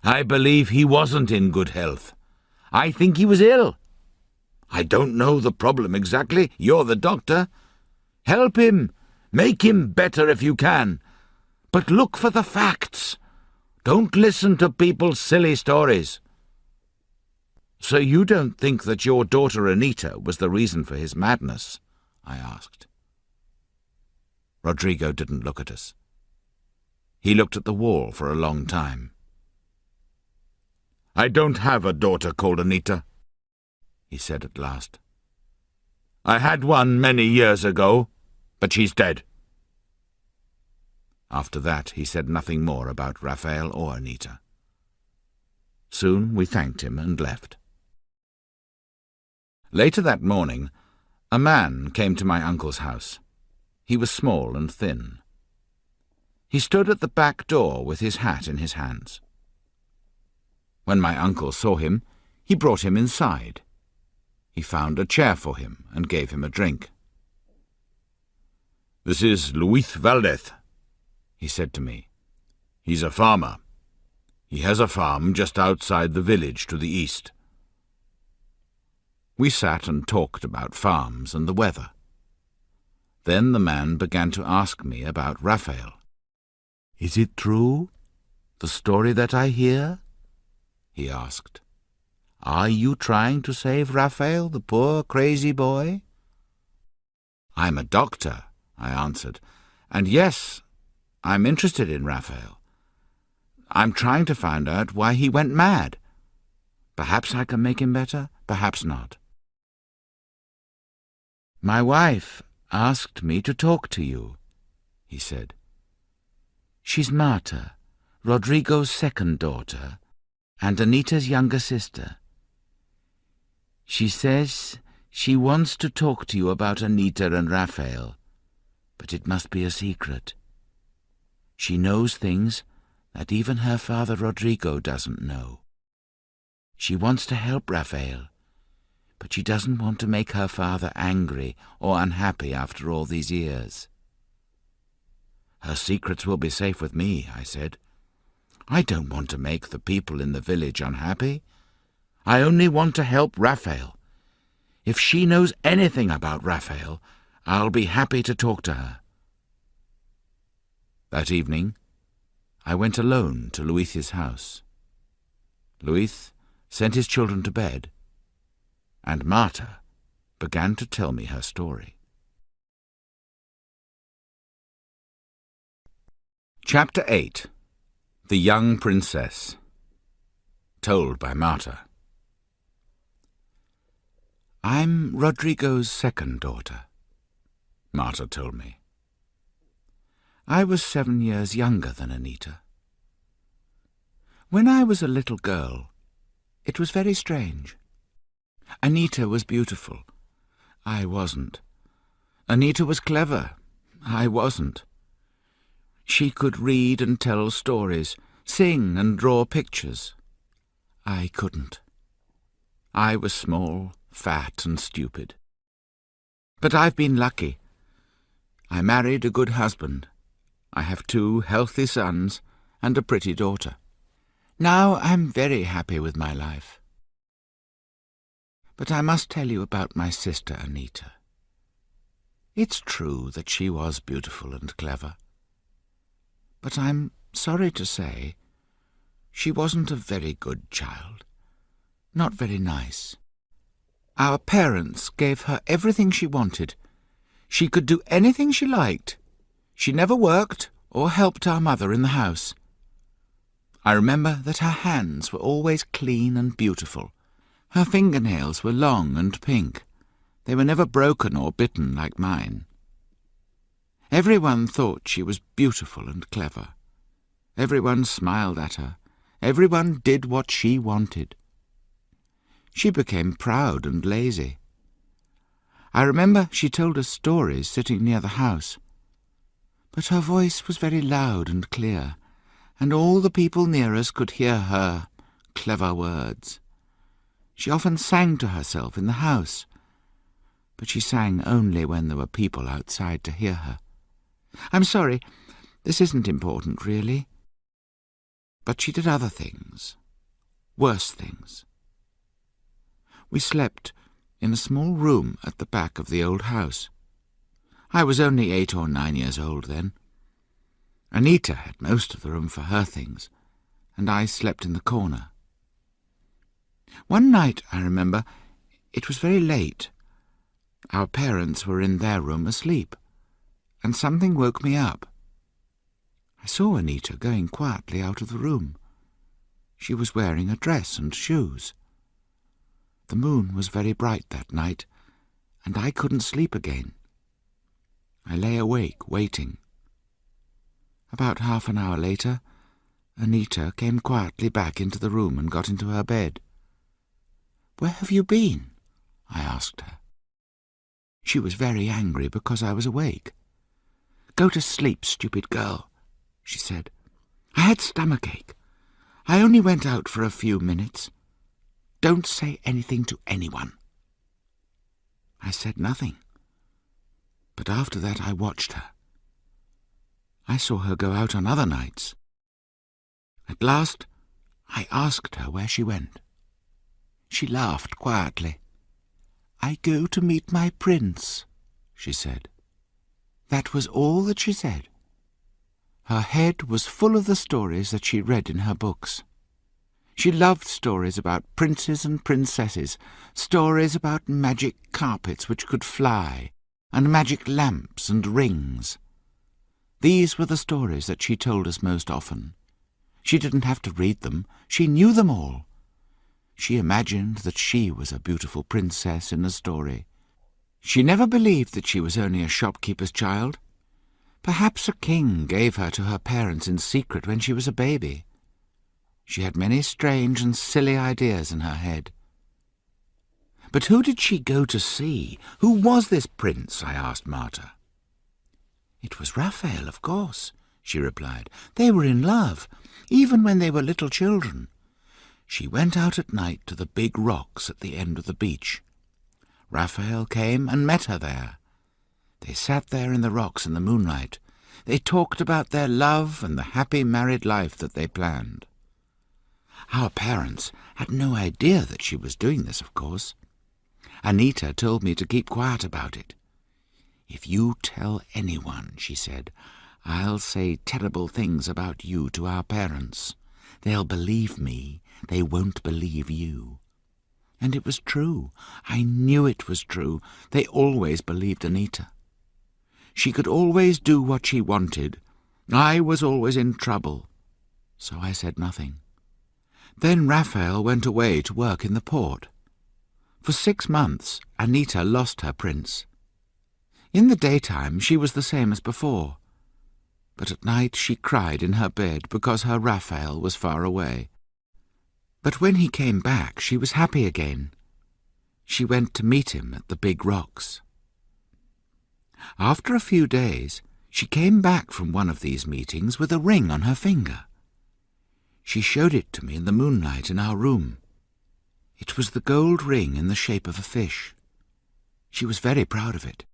I believe he wasn't in good health. I think he was ill. I don't know the problem exactly. You're the doctor. Help him. Make him better if you can. But look for the facts. Don't listen to people's silly stories." "So you don't think that your daughter Anita was the reason for his madness?" I asked. Rodrigo didn't look at us. He looked at the wall for a long time. "I don't have a daughter called Anita," he said at last. "I had one many years ago, but she's dead." After that he said nothing more about Raphael or Anita. Soon we thanked him and left. Later that morning, a man came to my uncle's house. He was small and thin. He stood at the back door with his hat in his hands. When my uncle saw him, he brought him inside. He found a chair for him and gave him a drink. "This is Luis Valdez," he said to me. "He's a farmer. He has a farm just outside the village to the east." We sat and talked about farms and the weather. Then the man began to ask me about Raphael. "Is it true, the story that I hear?" he asked. "Are you trying to save Raphael, the poor crazy boy?" "I'm a doctor," I answered, "and yes, I'm interested in Raphael. I'm trying to find out why he went mad. Perhaps I can make him better, perhaps not." "My wife asked me to talk to you," he said. "She's Marta, Rodrigo's second daughter, and Anita's younger sister. She says she wants to talk to you about Anita and Raphael, but it must be a secret. She knows things that even her father Rodrigo doesn't know. She wants to help Raphael, but she doesn't want to make her father angry or unhappy after all these years. Her secrets will be safe with me, I said. I don't want to make the people in the village unhappy. I only want to help Raphael. If she knows anything about Raphael, I'll be happy to talk to her. That evening, I went alone to Louis's house. Louis sent his children to bed, and Marta began to tell me her story. Chapter 8. The Young Princess. Told by Marta. I'm Rodrigo's second daughter, Marta told me. I was 7 years younger than Anita. When I was a little girl, it was very strange. Anita was beautiful. I wasn't. Anita was clever. I wasn't. She could read and tell stories, sing and draw pictures. I couldn't. I was small, fat and stupid. But I've been lucky. I married a good husband. I have 2 healthy sons and a pretty daughter. Now I'm very happy with my life. But I must tell you about my sister Anita. It's true that she was beautiful and clever. But I'm sorry to say she wasn't a very good child. Not very nice. Our parents gave her everything she wanted. She could do anything she liked. She never worked or helped our mother in the house. I remember that her hands were always clean and beautiful. Her fingernails were long and pink. They were never broken or bitten like mine. Everyone thought she was beautiful and clever. Everyone smiled at her. Everyone did what she wanted. She became proud and lazy. I remember she told us stories sitting near the house. But her voice was very loud and clear, and all the people near us could hear her clever words. She often sang to herself in the house, but she sang only when there were people outside to hear her. I'm sorry, this isn't important, really. But she did other things, worse things. We slept in a small room at the back of the old house. I was only 8 or 9 years old then. Anita had most of the room for her things, and I slept in the corner. One night, I remember, it was very late. Our parents were in their room asleep, and something woke me up. I saw Anita going quietly out of the room. She was wearing a dress and shoes. The moon was very bright that night, and I couldn't sleep again. I lay awake, waiting. About half an hour later, Anita came quietly back into the room and got into her bed. "Where have you been?" I asked her. She was very angry because I was awake. "Go to sleep, stupid girl," she said. "I had stomachache. I only went out for a few minutes. Don't say anything to anyone." I said nothing. But after that I watched her. I saw her go out on other nights. At last I asked her where she went. She laughed quietly. "I go to meet my prince," she said. That was all that she said. Her head was full of the stories that she read in her books. She loved stories about princes and princesses, stories about magic carpets which could fly, and magic lamps and rings. These were the stories that she told us most often. She didn't have to read them. She knew them all. She imagined that she was a beautiful princess in a story. She never believed that she was only a shopkeeper's child. Perhaps a king gave her to her parents in secret when she was a baby. She had many strange and silly ideas in her head. But who did she go to see? Who was this prince? I asked Marta. It was Raphael, of course, she replied. They were in love, even when they were little children. She went out at night to the big rocks at the end of the beach. Raphael came and met her there. They sat there in the rocks in the moonlight. They talked about their love and the happy married life that they planned. Our parents had no idea that she was doing this, of course. Anita told me to keep quiet about it. "If you tell anyone," she said, "I'll say terrible things about you to our parents. They'll believe me. They won't believe you." And it was true. I knew it was true. They always believed Anita. She could always do what she wanted. I was always in trouble. So I said nothing. Then Raphael went away to work in the port. For 6 months, Anita lost her prince. In the daytime she was the same as before, but at night she cried in her bed because her Raphael was far away. But when he came back, she was happy again. She went to meet him at the big rocks. After a few days, she came back from one of these meetings with a ring on her finger. She showed it to me in the moonlight in our room. It was the gold ring in the shape of a fish. She was very proud of it.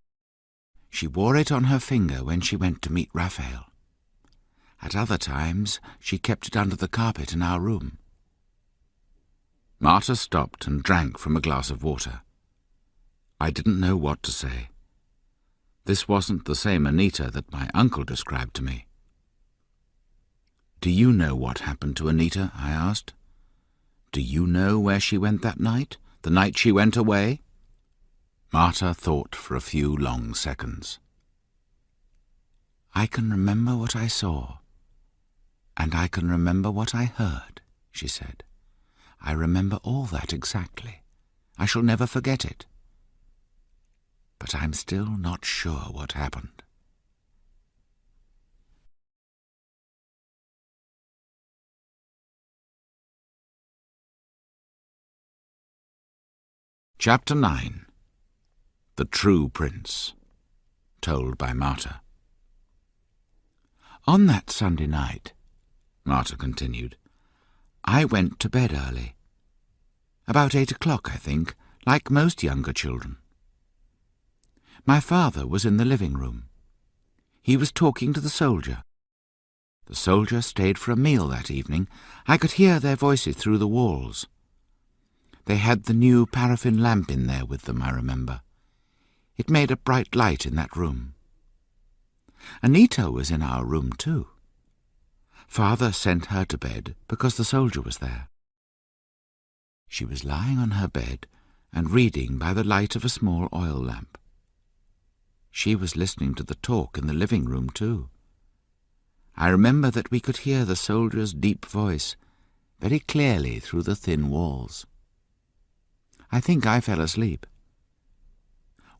She wore it on her finger when she went to meet Raphael. At other times, she kept it under the carpet in our room. Marta stopped and drank from a glass of water. I didn't know what to say. This wasn't the same Anita that my uncle described to me. "Do you know what happened to Anita?" I asked. "Do you know where she went that night, the night she went away?" Marta thought for a few long seconds. "I can remember what I saw, and I can remember what I heard," she said. "I remember all that exactly. I shall never forget it. But I'm still not sure what happened." Chapter 9. The True Prince. Told by Marta. "On that Sunday night," Marta continued, "I went to bed early. About 8 o'clock, I think, like most younger children. My father was in the living room. He was talking to the soldier. The soldier stayed for a meal that evening. I could hear their voices through the walls. They had the new paraffin lamp in there with them, I remember. It made a bright light in that room. Anita was in our room too. Father sent her to bed because the soldier was there. She was lying on her bed and reading by the light of a small oil lamp. She was listening to the talk in the living room too. I remember that we could hear the soldier's deep voice very clearly through the thin walls. I think I fell asleep.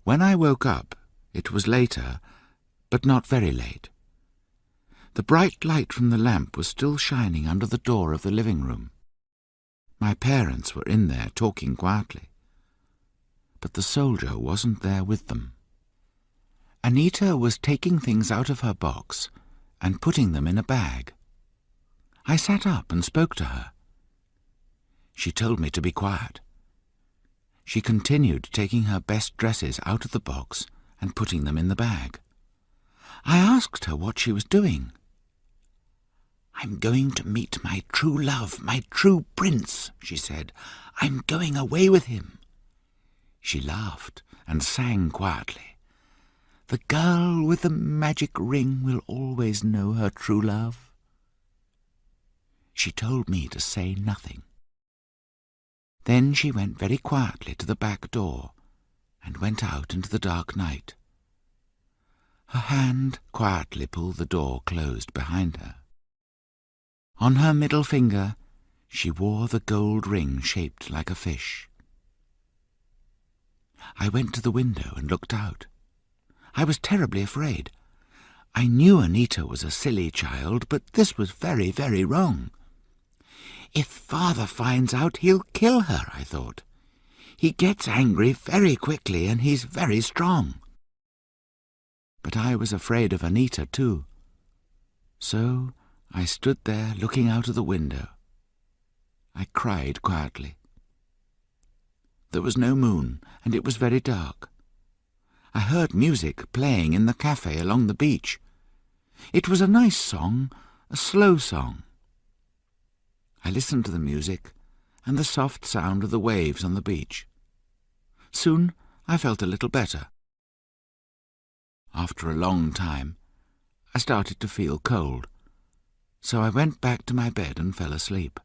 When I woke up, it was later, but not very late. The bright light from the lamp was still shining under the door of the living room. My parents were in there talking quietly, but the soldier wasn't there with them. Anita was taking things out of her box and putting them in a bag. I sat up and spoke to her. She told me to be quiet. She continued taking her best dresses out of the box and putting them in the bag. I asked her what she was doing. "I'm going to meet my true love, my true prince," she said. "I'm going away with him." She laughed and sang quietly. "The girl with the magic ring will always know her true love." She told me to say nothing. Then she went very quietly to the back door and went out into the dark night. Her hand quietly pulled the door closed behind her. On her middle finger she wore the gold ring shaped like a fish. I went to the window and looked out. I was terribly afraid. I knew Anita was a silly child, but this was very, very wrong. If Father finds out, he'll kill her, I thought. He gets angry very quickly, and he's very strong. But I was afraid of Anita too. So I stood there looking out of the window. I cried quietly. There was no moon, and it was very dark. I heard music playing in the cafe along the beach. It was a nice song, a slow song. I listened to the music and the soft sound of the waves on the beach. Soon I felt a little better. After a long time, I started to feel cold, so I went back to my bed and fell asleep.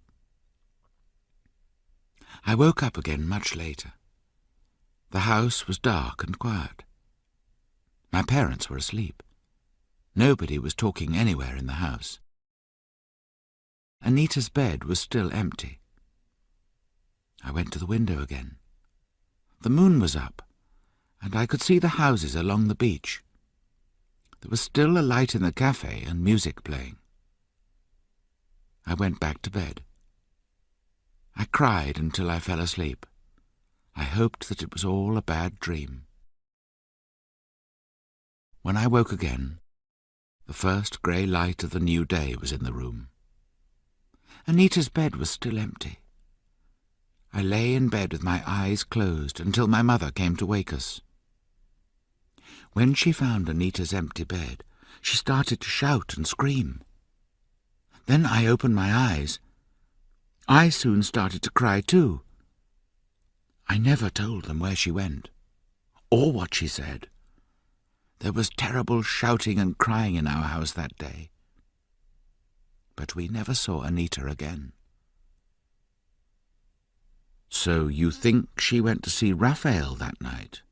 I woke up again much later. The house was dark and quiet. My parents were asleep. Nobody was talking anywhere in the house. Anita's bed was still empty. I went to the window again. The moon was up, and I could see the houses along the beach. There was still a light in the cafe and music playing. I went back to bed. I cried until I fell asleep. I hoped that it was all a bad dream. When I woke again, the first grey light of the new day was in the room. Anita's bed was still empty. I lay in bed with my eyes closed until my mother came to wake us. When she found Anita's empty bed, she started to shout and scream. Then I opened my eyes. I soon started to cry too. I never told them where she went, or what she said. There was terrible shouting and crying in our house that day. But we never saw Anita again. "So you think she went to see Raphael that night?"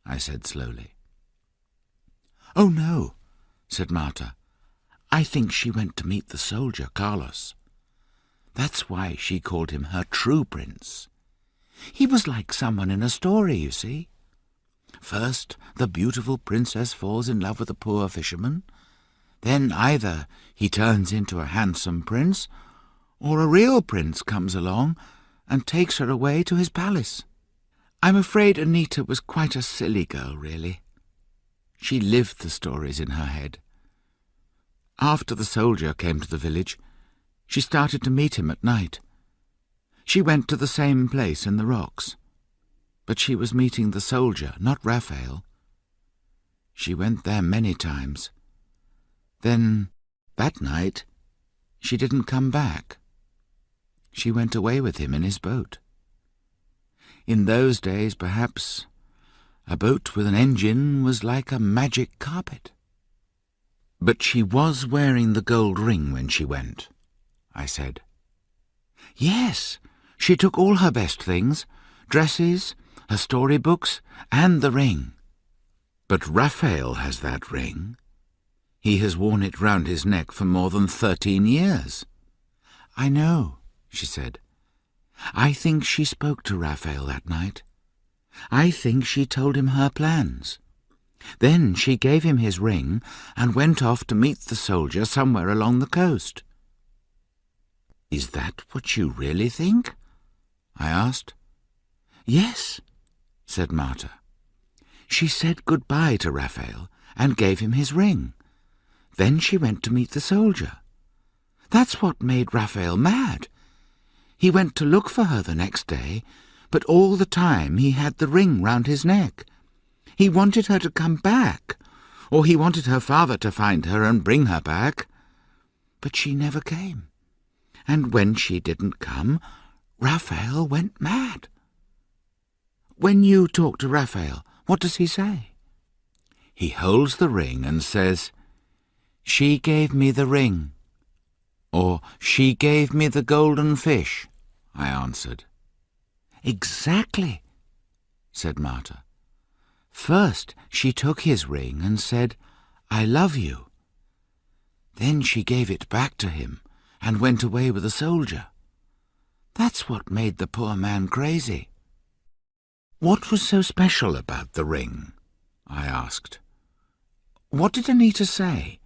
I said slowly. "Oh, no," said Marta. "I think she went to meet the soldier, Carlos. That's why she called him her true prince. He was like someone in a story, you see. First, the beautiful princess falls in love with a poor fisherman. Then either he turns into a handsome prince, or a real prince comes along and takes her away to his palace. I'm afraid Anita was quite a silly girl, really. She lived the stories in her head. After the soldier came to the village, she started to meet him at night. She went to the same place in the rocks, but she was meeting the soldier, not Raphael. She went there many times. Then, that night, she didn't come back. She went away with him in his boat. In those days, perhaps, a boat with an engine was like a magic carpet. But she was wearing the gold ring when she went, I said. Yes, she took all her best things, dresses, her storybooks, and the ring. But Raphael has that ring. He has worn it round his neck for more than 13 years. I know, she said. I think she spoke to Raphael that night. I think she told him her plans. Then she gave him his ring and went off to meet the soldier somewhere along the coast. Is that what you really think? I asked. Yes, said Marta. She said goodbye to Raphael and gave him his ring. Then she went to meet the soldier. That's what made Raphael mad. He went to look for her the next day, but all the time he had the ring round his neck. He wanted her to come back, or he wanted her father to find her and bring her back. But she never came. And when she didn't come, Raphael went mad. When you talk to Raphael, what does he say? He holds the ring and says, "She gave me the ring," or "She gave me the golden fish," I answered. Exactly, said Marta. First she took his ring and said, "I love you." Then she gave it back to him and went away with the soldier. That's what made the poor man crazy. What was so special about the ring? I asked. What did Anita say?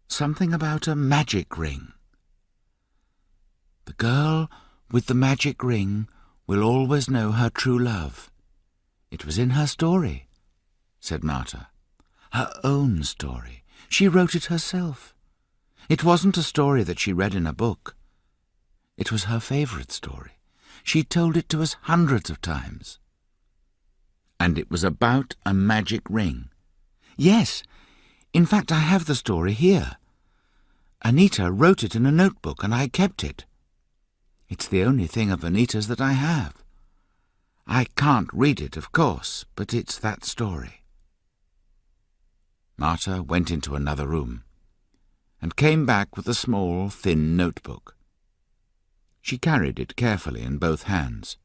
Something about a magic ring. The girl with the magic ring will always know her true love. It was in her story, said Marta. Her own story. She wrote it herself. It wasn't a story that she read in a book. It was her favourite story. She told it to us hundreds of times. And it was about a magic ring. Yes, in fact I have the story here. Anita wrote it in a notebook and I kept it. It's the only thing of Anita's that I have. I can't read it, of course, but it's that story. Marta went into another room and came back with a small, thin notebook. She carried it carefully in both hands.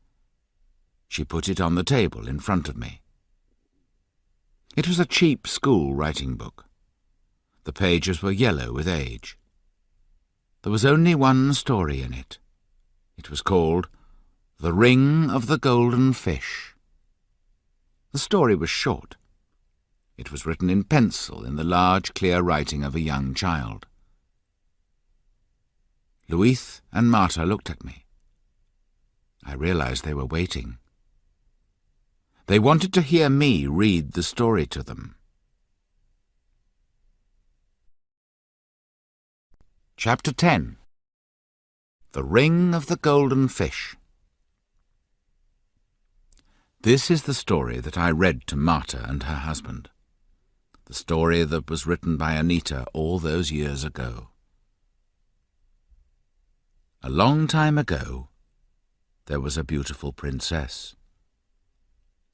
She put it on the table in front of me. It was a cheap school writing book. The pages were yellow with age. There was only one story in it. It was called The Ring of the Golden Fish. The story was short. It was written in pencil in the large, clear writing of a young child. Louise and Marta looked at me. I realized they were waiting. They wanted to hear me read the story to them. Chapter 10. The Ring of the Golden Fish. This is the story that I read to Marta and her husband. The story that was written by Anita all those years ago. A long time ago, there was a beautiful princess.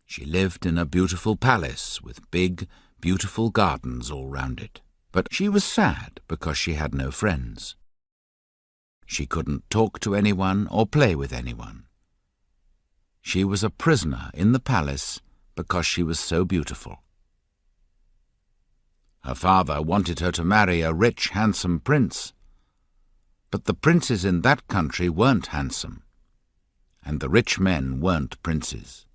She lived in a beautiful palace with big, beautiful gardens all round it. But she was sad because she had no friends. She couldn't talk to anyone or play with anyone. She was a prisoner in the palace because she was so beautiful. Her father wanted her to marry a rich, handsome prince. But the princes in that country weren't handsome, and the rich men weren't princes,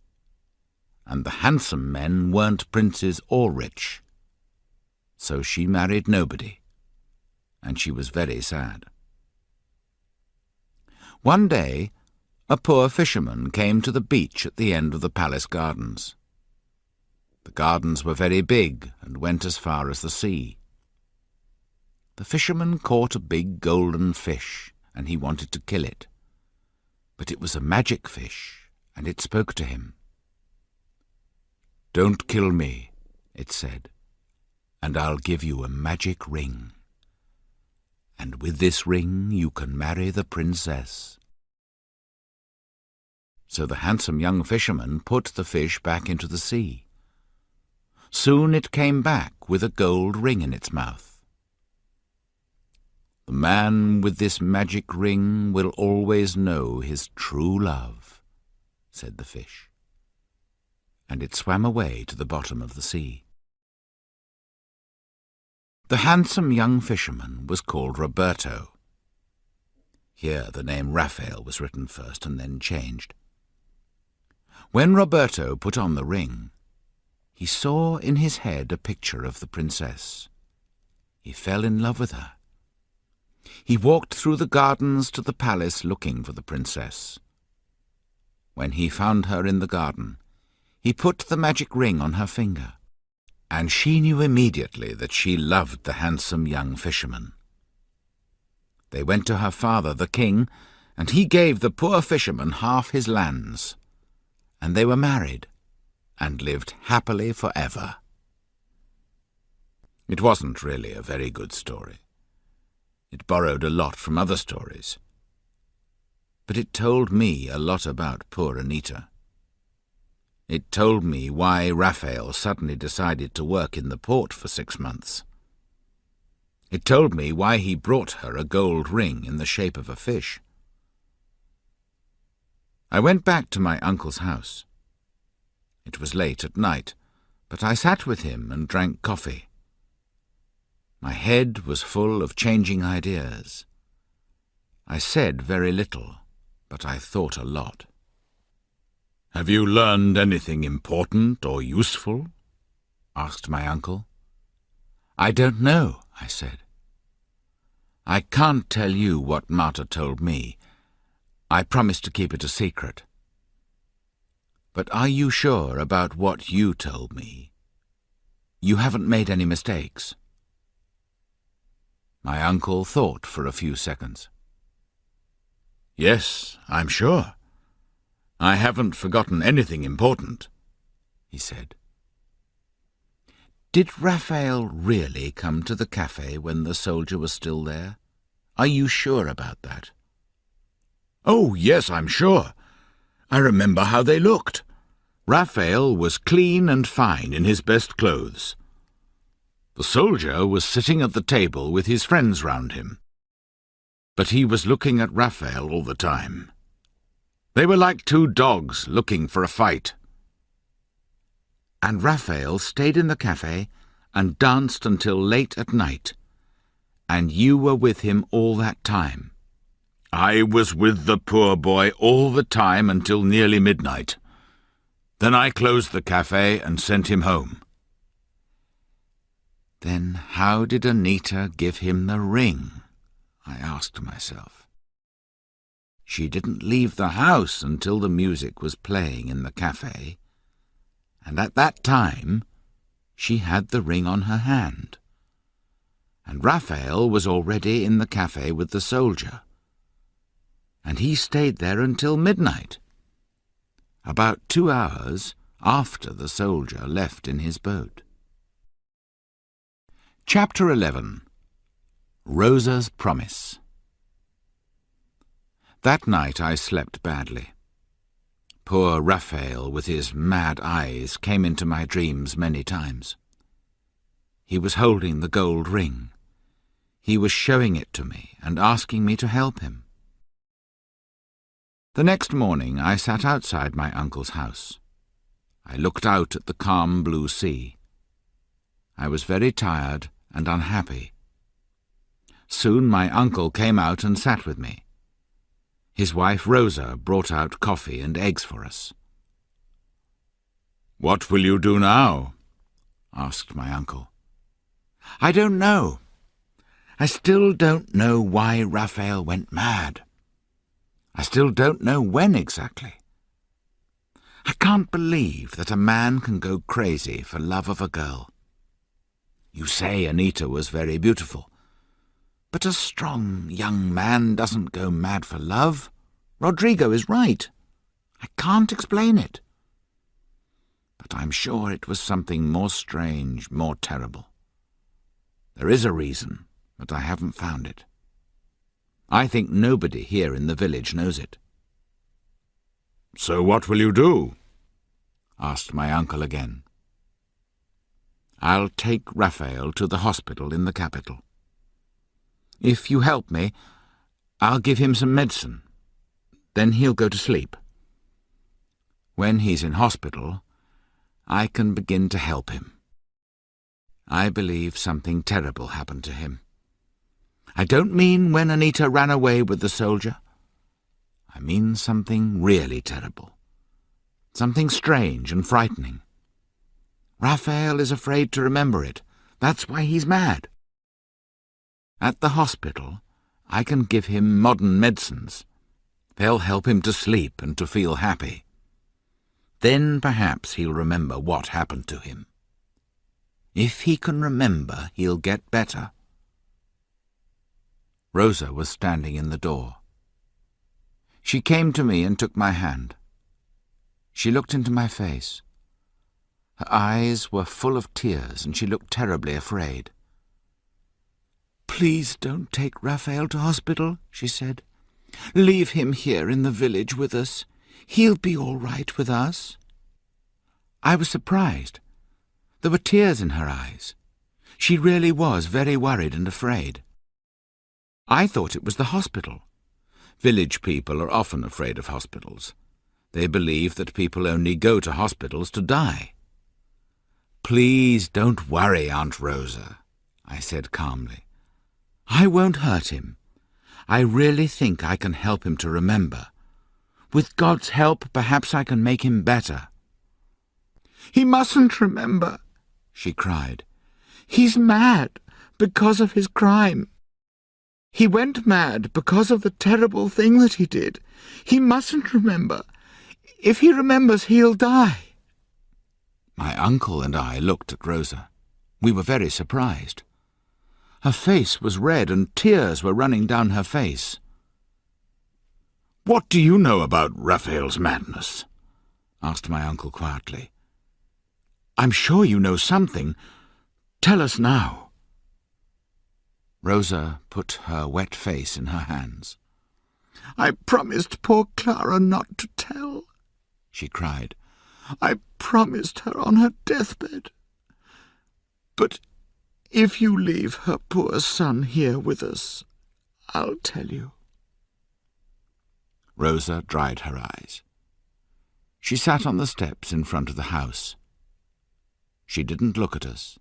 and the handsome men weren't princes or rich. So she married nobody, and she was very sad. One day, a poor fisherman came to the beach at the end of the palace gardens. The gardens were very big and went as far as the sea. The fisherman caught a big golden fish, and he wanted to kill it. But it was a magic fish, and it spoke to him. "Don't kill me," it said, "and I'll give you a magic ring. And with this ring you can marry the princess." So the handsome young fisherman put the fish back into the sea. Soon it came back with a gold ring in its mouth. "The man with this magic ring will always know his true love," said the fish. And it swam away to the bottom of the sea. The handsome young fisherman was called Roberto. Here the name Raphael was written first and then changed. When Roberto put on the ring, he saw in his head a picture of the princess. He fell in love with her. He walked through the gardens to the palace looking for the princess. When he found her in the garden, he put the magic ring on her finger, and she knew immediately that she loved the handsome young fisherman. They went to her father, the king, and he gave the poor fisherman half his lands, and they were married and lived happily forever. It wasn't really a very good story. It borrowed a lot from other stories, but it told me a lot about poor Anita. It told me why Raphael suddenly decided to work in the port for 6 months. It told me why he brought her a gold ring in the shape of a fish. I went back to my uncle's house. It was late at night, but I sat with him and drank coffee. My head was full of changing ideas. I said very little, but I thought a lot. "Have you learned anything important or useful?" asked my uncle. "I don't know," I said. "I can't tell you what Marta told me. I promised to keep it a secret. But are you sure about what you told me? You haven't made any mistakes?" My uncle thought for a few seconds. "Yes, I'm sure. I haven't forgotten anything important, he said. Did Raphael really come to the cafe when the soldier was still there? Are you sure about that? Oh, yes, I'm sure. I remember how they looked. Raphael was clean and fine in his best clothes. The soldier was sitting at the table with his friends round him. But he was looking at Raphael all the time. They were like two dogs looking for a fight. And Raphael stayed in the cafe and danced until late at night. And you were with him all that time. I was with the poor boy all the time until nearly midnight. Then I closed the cafe and sent him home. Then how did Anita give him the ring? I asked myself. She didn't leave the house until the music was playing in the cafe, and at that time she had the ring on her hand. And Raphael was already in the cafe with the soldier, and he stayed there until midnight, about 2 hours after the soldier left in his boat. Chapter 11. Rosa's Promise. That night I slept badly. Poor Raphael with his mad eyes came into my dreams many times. He was holding the gold ring. He was showing it to me and asking me to help him. The next morning I sat outside my uncle's house. I looked out at the calm blue sea. I was very tired and unhappy. Soon my uncle came out and sat with me. His wife Rosa brought out coffee and eggs for us. "What will you do now?" asked my uncle. "I don't know. I still don't know why Raphael went mad. I still don't know when exactly. I can't believe that a man can go crazy for love of a girl. You say Anita was very beautiful, but a strong young man doesn't go mad for love. Rodrigo is right. I can't explain it. But I'm sure it was something more strange, more terrible. There is a reason, but I haven't found it. I think nobody here in the village knows it." "So what will you do?" asked my uncle again. "I'll take Raphael to the hospital in the capital. If you help me, I'll give him some medicine. Then he'll go to sleep. When he's in hospital, I can begin to help him. I believe something terrible happened to him. I don't mean when Anita ran away with the soldier. I mean something really terrible. Something strange and frightening. Raphael is afraid to remember it. That's why he's mad. At the hospital, I can give him modern medicines. They'll help him to sleep and to feel happy. Then perhaps he'll remember what happened to him. If he can remember, he'll get better." Rosa was standing in the door. She came to me and took my hand. She looked into my face. Her eyes were full of tears and she looked terribly afraid. "Please don't take Raphael to hospital," she said. "Leave him here in the village with us. He'll be all right with us." I was surprised. There were tears in her eyes. She really was very worried and afraid. I thought it was the hospital. Village people are often afraid of hospitals. They believe that people only go to hospitals to die. "Please don't worry, Aunt Rosa," I said calmly. "I won't hurt him. I really think I can help him to remember. With God's help, perhaps I can make him better." "He mustn't remember," she cried. "He's mad because of his crime. He went mad because of the terrible thing that he did. He mustn't remember. If he remembers, he'll die." My uncle and I looked at Rosa. We were very surprised. Her face was red and tears were running down her face. "What do you know about Raphael's madness?" asked my uncle quietly. "I'm sure you know something. Tell us now." Rosa put her wet face in her hands. "I promised poor Clara not to tell," she cried. "I promised her on her deathbed. But if you leave her poor son here with us, I'll tell you." Rosa dried her eyes. She sat on the steps in front of the house. She didn't look at us.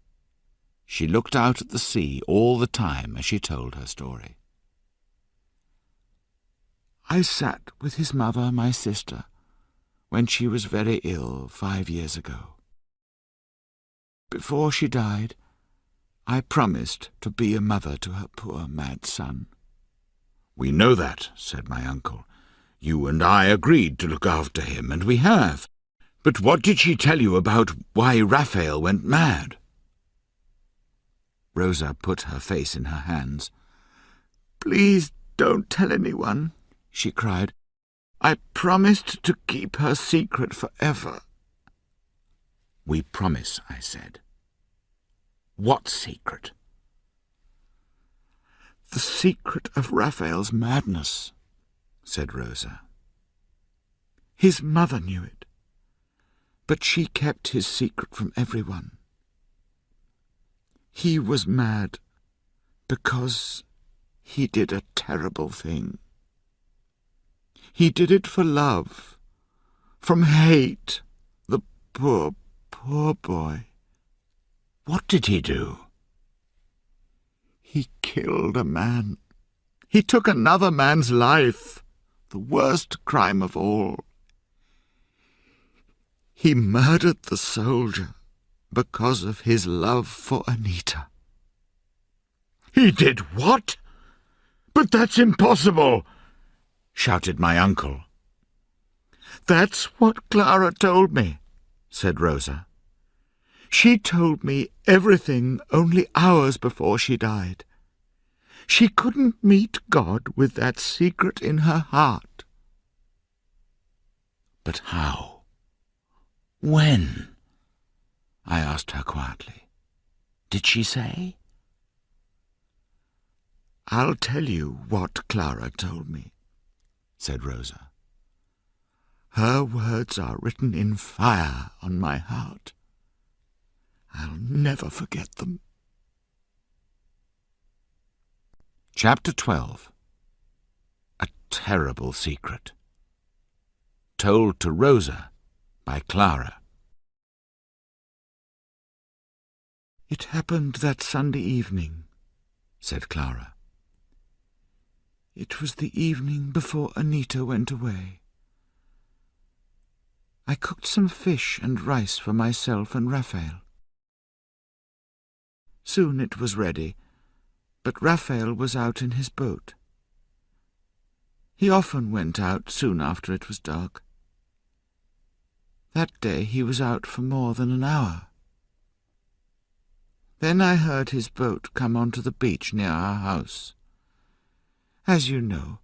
She looked out at the sea all the time as she told her story. "I sat with his mother, my sister, when she was very ill 5 years ago. Before she died, I promised to be a mother to her poor mad son." "We know that," said my uncle. "You and I agreed to look after him, and we have. But what did she tell you about why Raphael went mad?" Rosa put her face in her hands. "Please don't tell anyone," she cried. "I promised to keep her secret forever." "We promise," I said. "What secret?" "The secret of Raphael's madness," said Rosa. "His mother knew it, but she kept his secret from everyone. He was mad because he did a terrible thing. He did it for love, from hate, the poor, poor boy." "What did he do?" "He killed a man. He took another man's life, the worst crime of all. He murdered the soldier because of his love for Anita." "He did what? But that's impossible!" shouted my uncle. "That's what Clara told me," said Rosa. "She told me everything only hours before she died. She couldn't meet God with that secret in her heart." "But how? When?" I asked her quietly. "Did she say?" "I'll tell you what Clara told me," said Rosa. "Her words are written in fire on my heart. I'll never forget them." Chapter 12. A Terrible Secret. Told to Rosa by Clara. "It happened that Sunday evening," said Clara. "It was the evening before Anita went away. I cooked some fish and rice for myself and Raphael. Soon it was ready, but Raphael was out in his boat. He often went out soon after it was dark. That day he was out for more than an hour. Then I heard his boat come onto the beach near our house. As you know,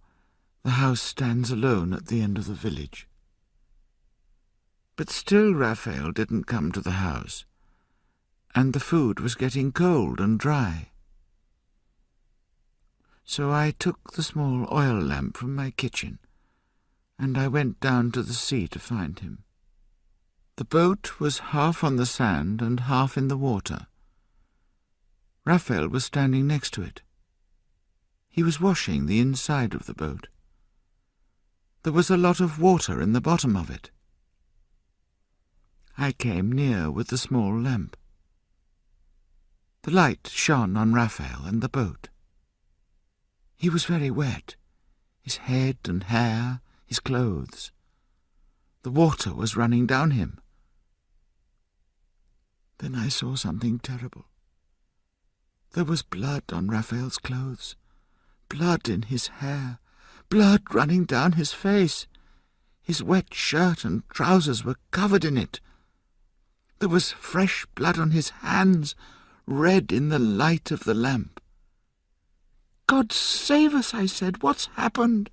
the house stands alone at the end of the village. But still Raphael didn't come to the house, and the food was getting cold and dry. So I took the small oil lamp from my kitchen, and I went down to the sea to find him. The boat was half on the sand and half in the water. Raphael was standing next to it. He was washing the inside of the boat. There was a lot of water in the bottom of it. I came near with the small lamp. The light shone on Raphael and the boat. He was very wet, his head and hair, his clothes. The water was running down him. Then I saw something terrible. There was blood on Raphael's clothes, blood in his hair, blood running down his face. His wet shirt and trousers were covered in it. There was fresh blood on his hands, red in the light of the lamp. "God save us," I said. "What's happened?"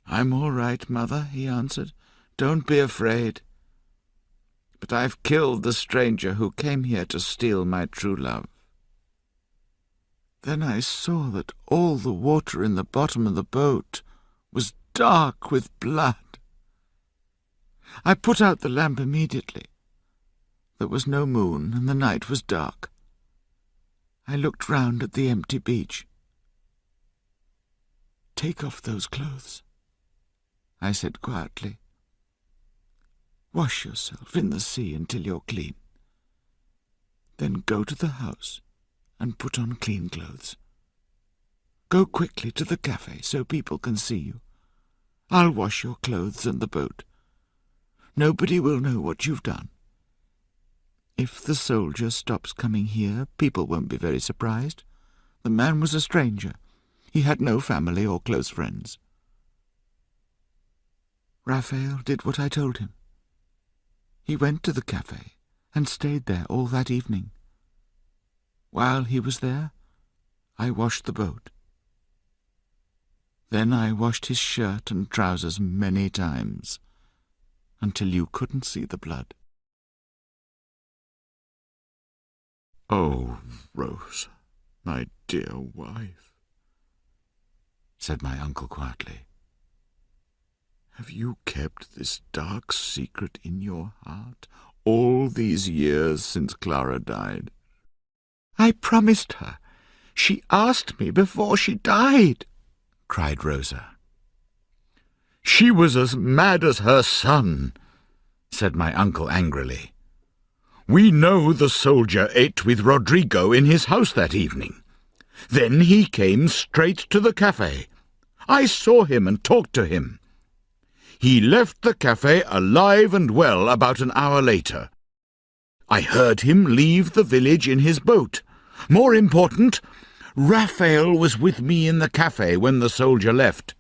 "I'm all right, Mother," he answered. "Don't be afraid. But I've killed the stranger who came here to steal my true love." Then I saw that all the water in the bottom of the boat was dark with blood. I put out the lamp immediately. There was no moon, and the night was dark. I looked round at the empty beach. "Take off those clothes," I said quietly. "Wash yourself in the sea until you're clean. Then go to the house and put on clean clothes. Go quickly to the cafe so people can see you. I'll wash your clothes and the boat. Nobody will know what you've done. If the soldier stops coming here, people won't be very surprised. The man was a stranger. He had no family or close friends." Raphael did what I told him. He went to the cafe and stayed there all that evening. While he was there, I washed the boat. Then I washed his shirt and trousers many times, until you couldn't see the blood. "Oh, Rosa, my dear wife," said my uncle quietly, "have you kept this dark secret in your heart all these years since Clara died?" "I promised her. She asked me before she died," cried Rosa. "She was as mad as her son," said my uncle angrily. "We know the soldier ate with Rodrigo in his house that evening. Then he came straight to the cafe. I saw him and talked to him. He left the cafe alive and well about an hour later. I heard him leave the village in his boat. More important, Raphael was with me in the cafe when the soldier left.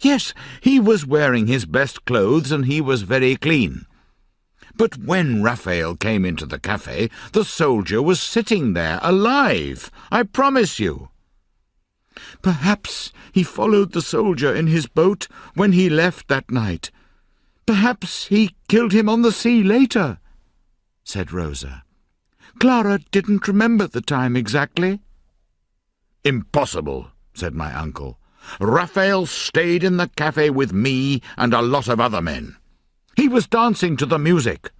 Yes, he was wearing his best clothes and he was very clean. But when Raphael came into the cafe, the soldier was sitting there, alive, I promise you. Perhaps he followed the soldier in his boat when he left that night. Perhaps he killed him on the sea later," said Rosa. "Clara didn't remember the time exactly." "Impossible," said my uncle. "Raphael stayed in the cafe with me and a lot of other men. He was dancing to the music.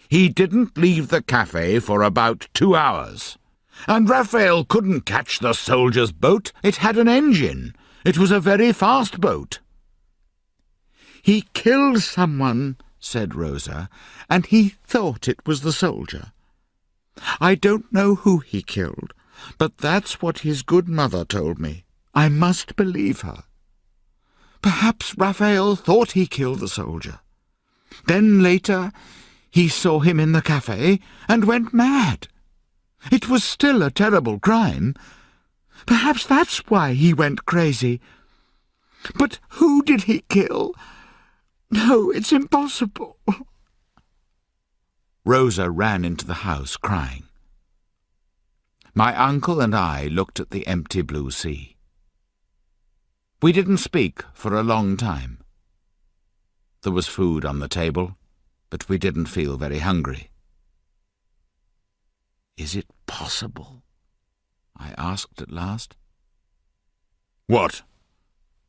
He didn't leave the cafe for about 2 hours. And Raphael couldn't catch the soldier's boat. It had an engine. It was a very fast boat." "He killed someone," said Rosa, "and he thought it was the soldier. I don't know who he killed, but that's what his good mother told me. I must believe her. Perhaps Raphael thought he killed the soldier. Then later he saw him in the cafe and went mad. It was still a terrible crime. Perhaps that's why he went crazy. But who did he kill? No, it's impossible." Rosa ran into the house crying. My uncle and I looked at the empty blue sea. We didn't speak for a long time. There was food on the table, but we didn't feel very hungry. "Is it possible?" I asked at last. "What?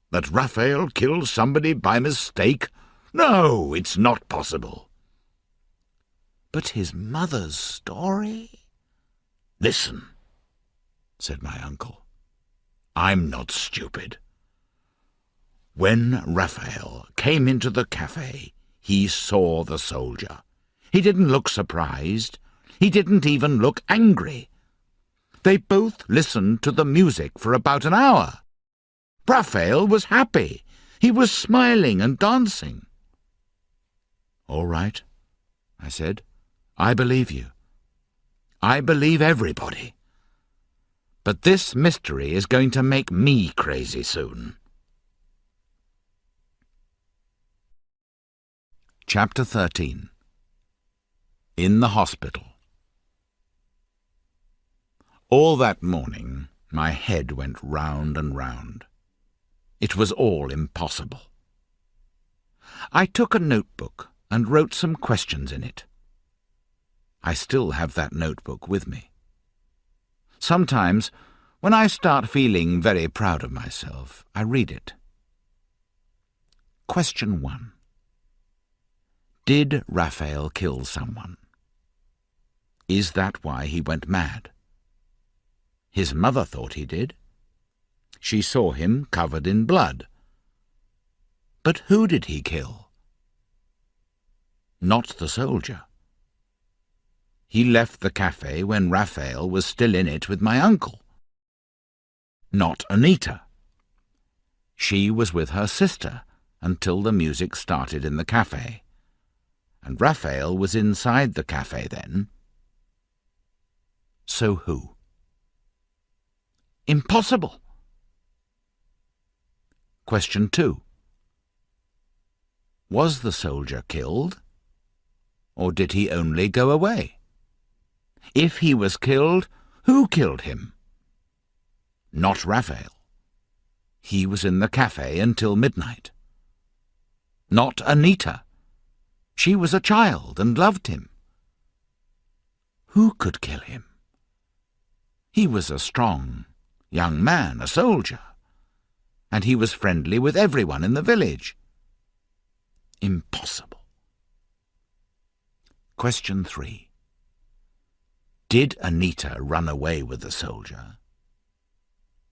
That Raphael killed somebody by mistake? No, it's not possible." "But his mother's story?" "Listen," said my uncle. "I'm not stupid. When Raphael came into the cafe, he saw the soldier. He didn't look surprised. He didn't even look angry. They both listened to the music for about an hour. Raphael was happy. He was smiling and dancing." "All right," I said. "I believe you. I believe everybody. But this mystery is going to make me crazy soon." Chapter 13. In the Hospital. All that morning my head went round and round. It was all impossible. I took a notebook and wrote some questions in it. I still have that notebook with me. Sometimes, when I start feeling very proud of myself, I read it. Question 1. Did Raphael kill someone? Is that why he went mad? His mother thought he did. She saw him covered in blood. But who did he kill? Not the soldier. He left the cafe when Raphael was still in it with my uncle. Not Anita. She was with her sister until the music started in the cafe, and Raphael was inside the cafe then. So who? Impossible. Question 2. Was the soldier killed, or did he only go away? If he was killed, who killed him? Not Raphael. He was in the cafe until midnight. Not Anita. She was a child and loved him. Who could kill him? He was a strong young man, a soldier, and he was friendly with everyone in the village. Impossible. Question 3. Did Anita run away with the soldier?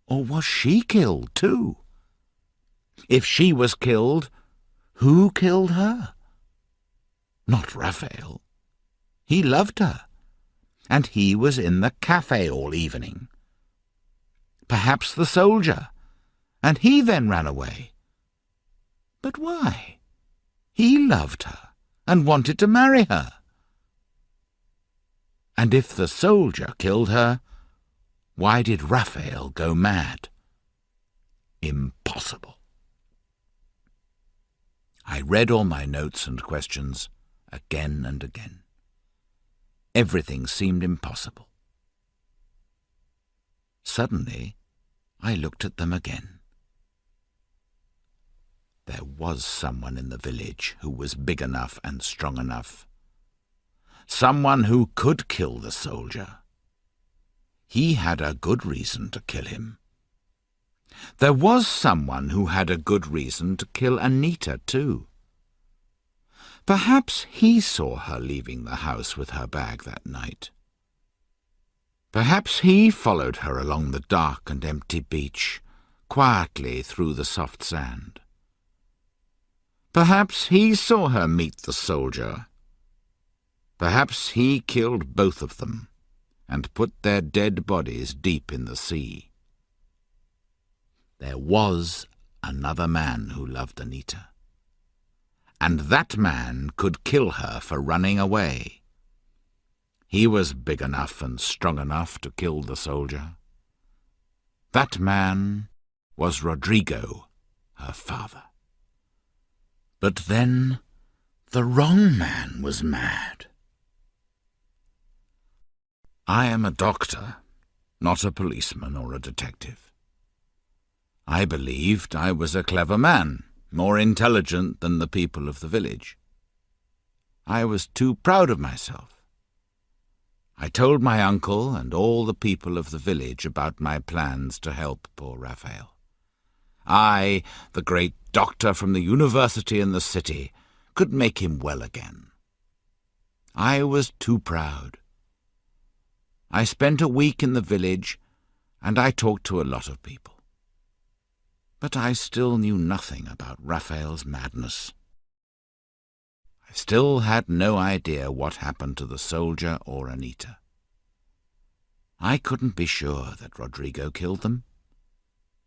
Or was she killed too? If she was killed, who killed her? Not Raphael. He loved her, and he was in the cafe all evening. Perhaps the soldier, and he then ran away. But why? He loved her and wanted to marry her. And if the soldier killed her, why did Raphael go mad? Impossible. I read all my notes and questions again and again. Everything seemed impossible. Suddenly, I looked at them again. There was someone in the village who was big enough and strong enough. Someone who could kill the soldier. He had a good reason to kill him. There was someone who had a good reason to kill Anita too. Perhaps he saw her leaving the house with her bag that night. Perhaps he followed her along the dark and empty beach, quietly through the soft sand. Perhaps he saw her meet the soldier. Perhaps he killed both of them and put their dead bodies deep in the sea. There was another man who loved Anita, and that man could kill her for running away. He was big enough and strong enough to kill the soldier. That man was Rodrigo, her father. But then the wrong man was mad. I am a doctor, not a policeman or a detective. I believed I was a clever man, more intelligent than the people of the village. I was too proud of myself. I told my uncle and all the people of the village about my plans to help poor Raphael. I, the great doctor from the university in the city, could make him well again. I was too proud. I spent a week in the village, and I talked to a lot of people. But I still knew nothing about Raphael's madness. I still had no idea what happened to the soldier or Anita. I couldn't be sure that Rodrigo killed them.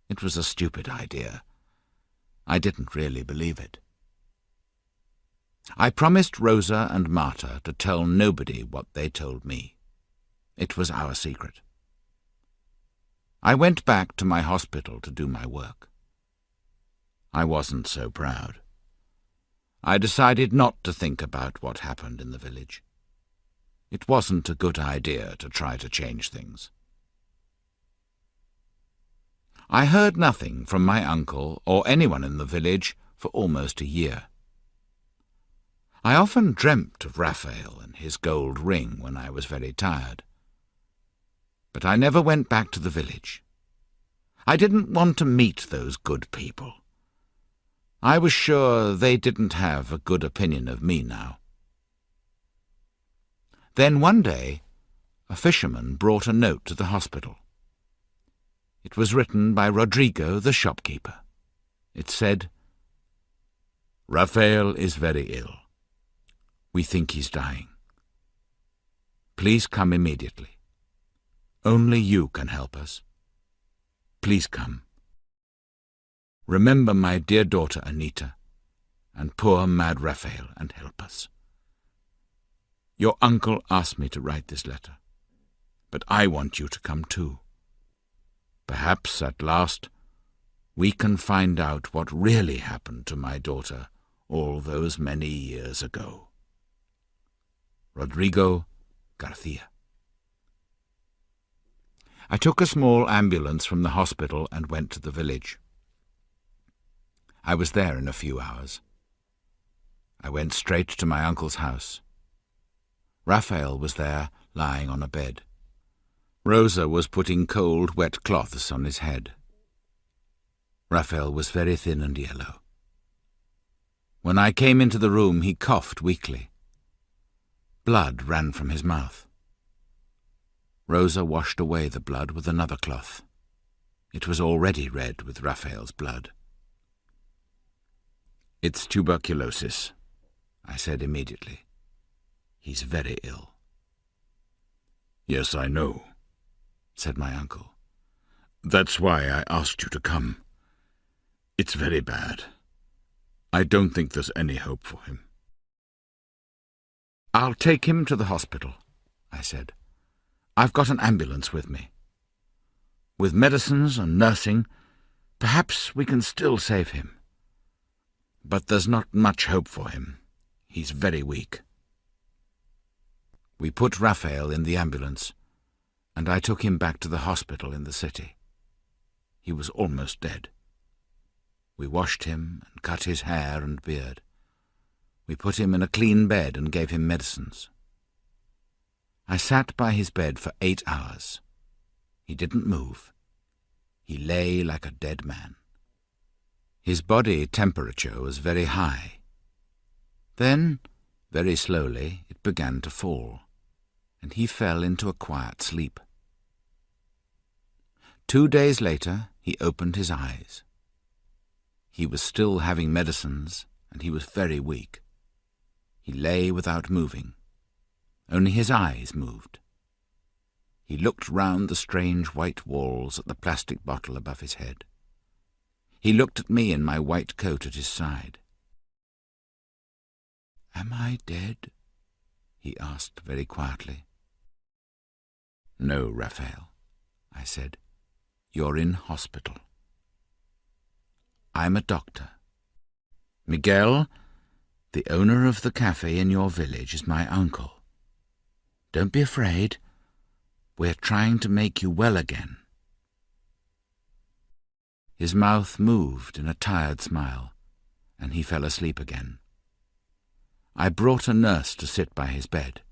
It was a stupid idea. I didn't really believe it. I promised Rosa and Marta to tell nobody what they told me. It was our secret. I went back to my hospital to do my work. I wasn't so proud. I decided not to think about what happened in the village. It wasn't a good idea to try to change things. I heard nothing from my uncle or anyone in the village for almost a year. I often dreamt of Raphael and his gold ring when I was very tired. But I never went back to the village. I didn't want to meet those good people. I was sure they didn't have a good opinion of me now. Then one day, a fisherman brought a note to the hospital. It was written by Rodrigo, the shopkeeper. It said, "Raphael is very ill. We think he's dying. Please come immediately. Only you can help us. Please come. Remember my dear daughter Anita, and poor mad Raphael, and help us. Your uncle asked me to write this letter, but I want you to come too. Perhaps at last we can find out what really happened to my daughter all those many years ago. Rodrigo Garcia." I took a small ambulance from the hospital and went to the village. I was there in a few hours. I went straight to my uncle's house. Raphael was there, lying on a bed. Rosa was putting cold, wet cloths on his head. Raphael was very thin and yellow. When I came into the room, he coughed weakly. Blood ran from his mouth. Rosa washed away the blood with another cloth. It was already red with Raphael's blood. "It's tuberculosis," I said immediately. "He's very ill." "Yes, I know," said my uncle. "That's why I asked you to come. It's very bad. I don't think there's any hope for him." "I'll take him to the hospital," I said. "I've got an ambulance with me. With medicines and nursing, perhaps we can still save him. But there's not much hope for him. He's very weak." We put Raphael in the ambulance, and I took him back to the hospital in the city. He was almost dead. We washed him and cut his hair and beard. We put him in a clean bed and gave him medicines. I sat by his bed for 8 hours. He didn't move. He lay like a dead man. His body temperature was very high. Then, very slowly, it began to fall, and he fell into a quiet sleep. 2 days later, he opened his eyes. He was still having medicines, and he was very weak. He lay without moving. Only his eyes moved. He looked round the strange white walls at the plastic bottle above his head. He looked at me in my white coat at his side. "Am I dead?" he asked very quietly. "No, Raphael," I said. "You're in hospital. I'm a doctor. Miguel, the owner of the cafe in your village, is my uncle. Don't be afraid. We're trying to make you well again." His mouth moved in a tired smile, and he fell asleep again. I brought a nurse to sit by his bed.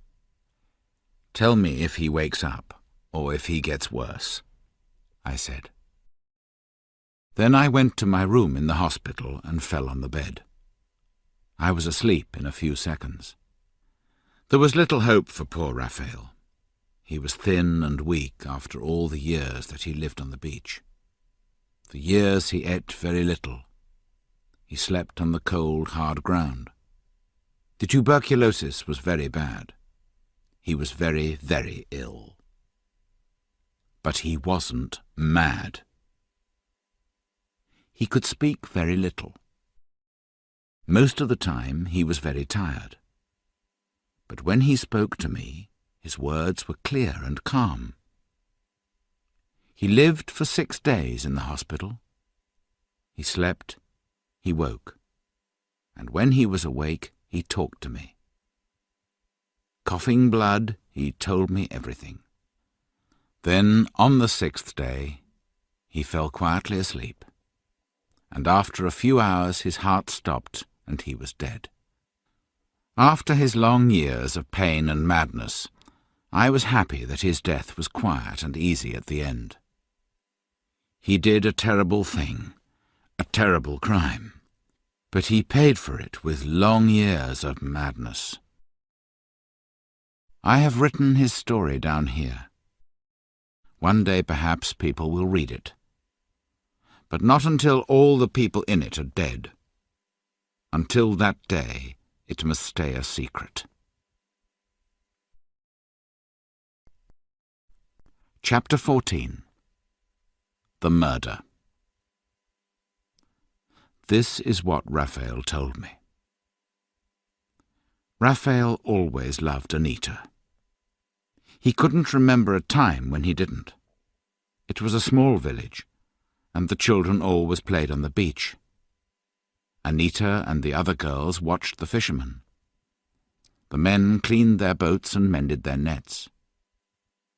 "Tell me if he wakes up, or if he gets worse," I said. Then I went to my room in the hospital and fell on the bed. I was asleep in a few seconds. There was little hope for poor Raphael. He was thin and weak after all the years that he lived on the beach. For years he ate very little. He slept on the cold, hard ground. The tuberculosis was very bad. He was very, very ill. But he wasn't mad. He could speak very little. Most of the time he was very tired. But when he spoke to me, his words were clear and calm. He lived for 6 days in the hospital. He slept, he woke, and when he was awake, he talked to me. Coughing blood, he told me everything. Then, on the 6th day, he fell quietly asleep, and after a few hours his heart stopped and he was dead. After his long years of pain and madness, I was happy that his death was quiet and easy at the end. He did a terrible thing, a terrible crime, but he paid for it with long years of madness. I have written his story down here. One day perhaps people will read it, but not until all the people in it are dead. Until that day, it must stay a secret. Chapter 14. The Murder. This is what Raphael told me. Raphael always loved Anita. He couldn't remember a time when he didn't. It was a small village, and the children always played on the beach. Anita and the other girls watched the fishermen. The men cleaned their boats and mended their nets.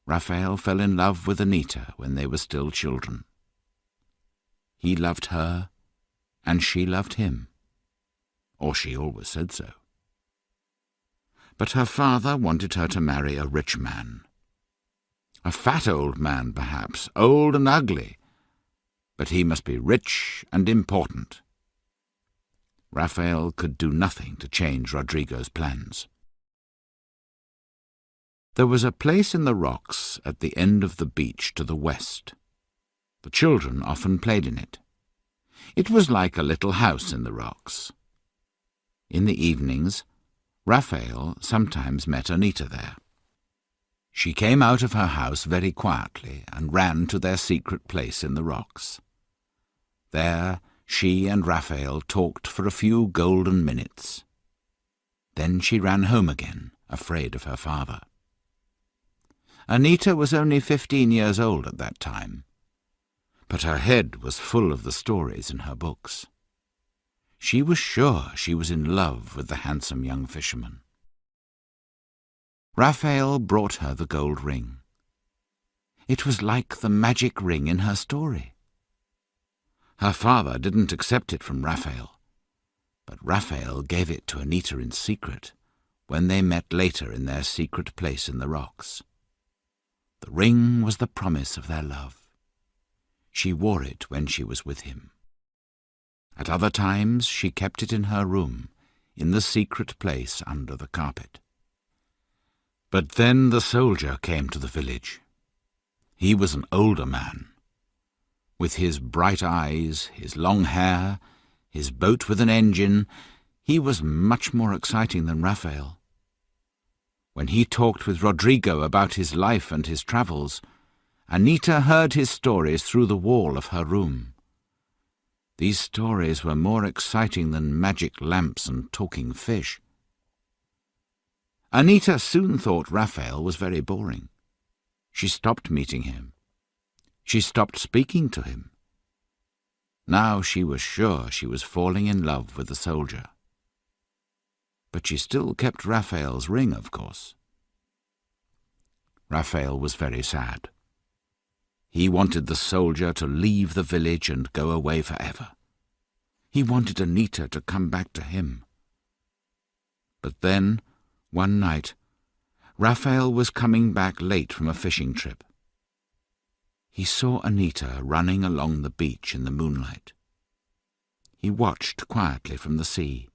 Raphael fell in love with Anita when they were still children. He loved her, and she loved him, or she always said so. But her father wanted her to marry a rich man. A fat old man, perhaps, old and ugly, but he must be rich and important. Raphael could do nothing to change Rodrigo's plans. There was a place in the rocks at the end of the beach to the west. The children often played in it. It was like a little house in the rocks. In the evenings, Raphael sometimes met Anita there. She came out of her house very quietly and ran to their secret place in the rocks. There she and Raphael talked for a few golden minutes. Then she ran home again, afraid of her father. Anita was only 15 years old at that time, but her head was full of the stories in her books. She was sure she was in love with the handsome young fisherman. Raphael brought her the gold ring. It was like the magic ring in her story. Her father didn't accept it from Raphael, but Raphael gave it to Anita in secret when they met later in their secret place in the rocks. The ring was the promise of their love. She wore it when she was with him. At other times she kept it in her room, in the secret place under the carpet. But then the soldier came to the village. He was an older man. With his bright eyes, his long hair, his boat with an engine, he was much more exciting than Raphael. When he talked with Rodrigo about his life and his travels, Anita heard his stories through the wall of her room. These stories were more exciting than magic lamps and talking fish. Anita soon thought Raphael was very boring. She stopped meeting him. She stopped speaking to him. Now she was sure she was falling in love with the soldier. But she still kept Raphael's ring, of course. Raphael was very sad. He wanted the soldier to leave the village and go away forever. He wanted Anita to come back to him. But then, one night, Raphael was coming back late from a fishing trip. He saw Anita running along the beach in the moonlight. He watched quietly from the sea.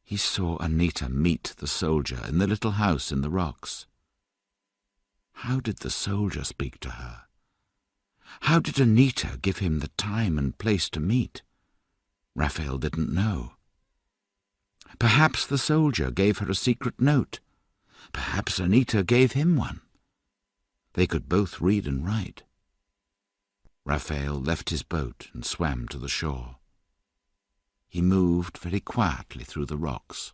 He saw Anita meet the soldier in the little house in the rocks. How did the soldier speak to her? How did Anita give him the time and place to meet? Raphael didn't know. Perhaps the soldier gave her a secret note. Perhaps Anita gave him one. They could both read and write. Raphael left his boat and swam to the shore. He moved very quietly through the rocks.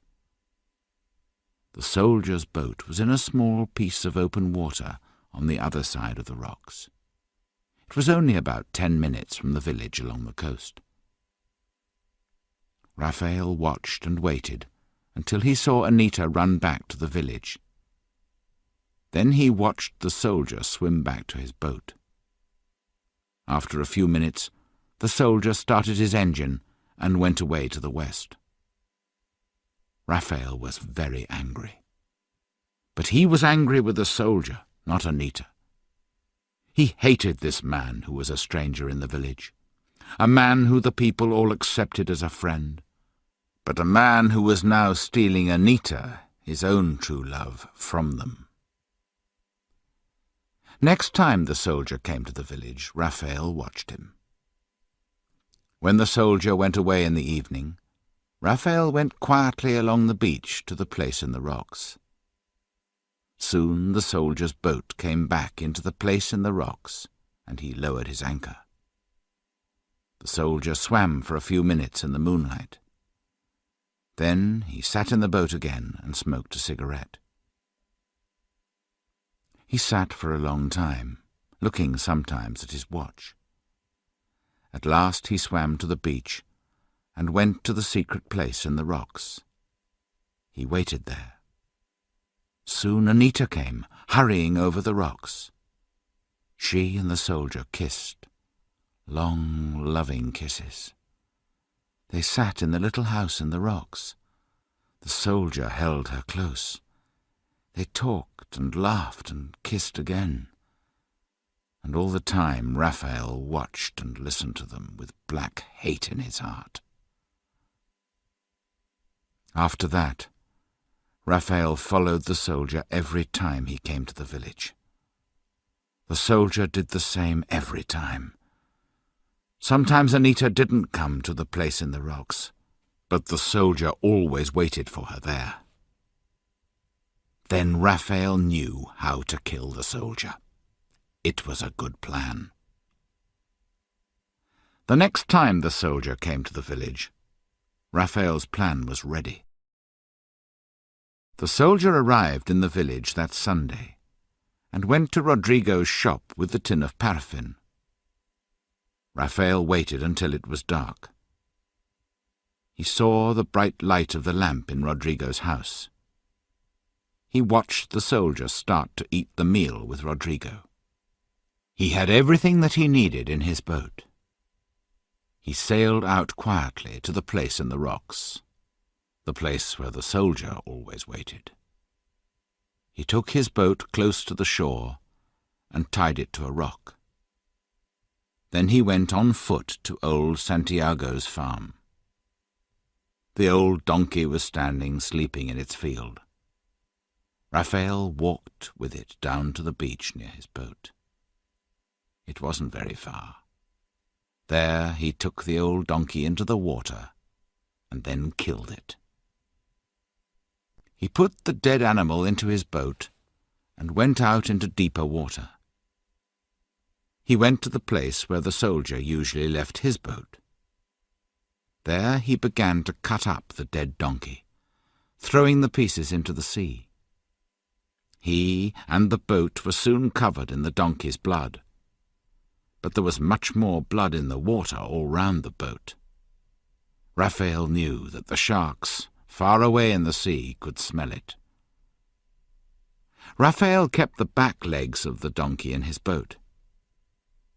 The soldier's boat was in a small piece of open water on the other side of the rocks. It was only about 10 minutes from the village along the coast. Raphael watched and waited until he saw Anita run back to the village. Then he watched the soldier swim back to his boat. After a few minutes, the soldier started his engine and went away to the west. Raphael was very angry. But he was angry with the soldier, not Anita. He hated this man who was a stranger in the village, a man who the people all accepted as a friend, but a man who was now stealing Anita, his own true love, from them. Next time the soldier came to the village, Raphael watched him. When the soldier went away in the evening, Raphael went quietly along the beach to the place in the rocks. Soon the soldier's boat came back into the place in the rocks, and he lowered his anchor. The soldier swam for a few minutes in the moonlight. Then he sat in the boat again and smoked a cigarette. He sat for a long time, looking sometimes at his watch. At last he swam to the beach and went to the secret place in the rocks. He waited there. Soon Anita came, hurrying over the rocks. She and the soldier kissed, long, loving kisses. They sat in the little house in the rocks. The soldier held her close. They talked and laughed and kissed again. And all the time Raphael watched and listened to them with black hate in his heart. After that, Raphael followed the soldier every time he came to the village. The soldier did the same every time. Sometimes Anita didn't come to the place in the rocks, but the soldier always waited for her there. Then Raphael knew how to kill the soldier. It was a good plan. The next time the soldier came to the village, Raphael's plan was ready. The soldier arrived in the village that Sunday and went to Rodrigo's shop with the tin of paraffin. Raphael waited until it was dark. He saw the bright light of the lamp in Rodrigo's house. He watched the soldier start to eat the meal with Rodrigo. He had everything that he needed in his boat. He sailed out quietly to the place in the rocks, the place where the soldier always waited. He took his boat close to the shore and tied it to a rock. Then he went on foot to old Santiago's farm. The old donkey was standing sleeping in its field. Raphael walked with it down to the beach near his boat. It wasn't very far. There he took the old donkey into the water and then killed it. He put the dead animal into his boat and went out into deeper water. He went to the place where the soldier usually left his boat. There he began to cut up the dead donkey, throwing the pieces into the sea. He and the boat were soon covered in the donkey's blood, but there was much more blood in the water all round the boat. Raphael knew that the sharks, far away in the sea, could smell it. Raphael kept the back legs of the donkey in his boat.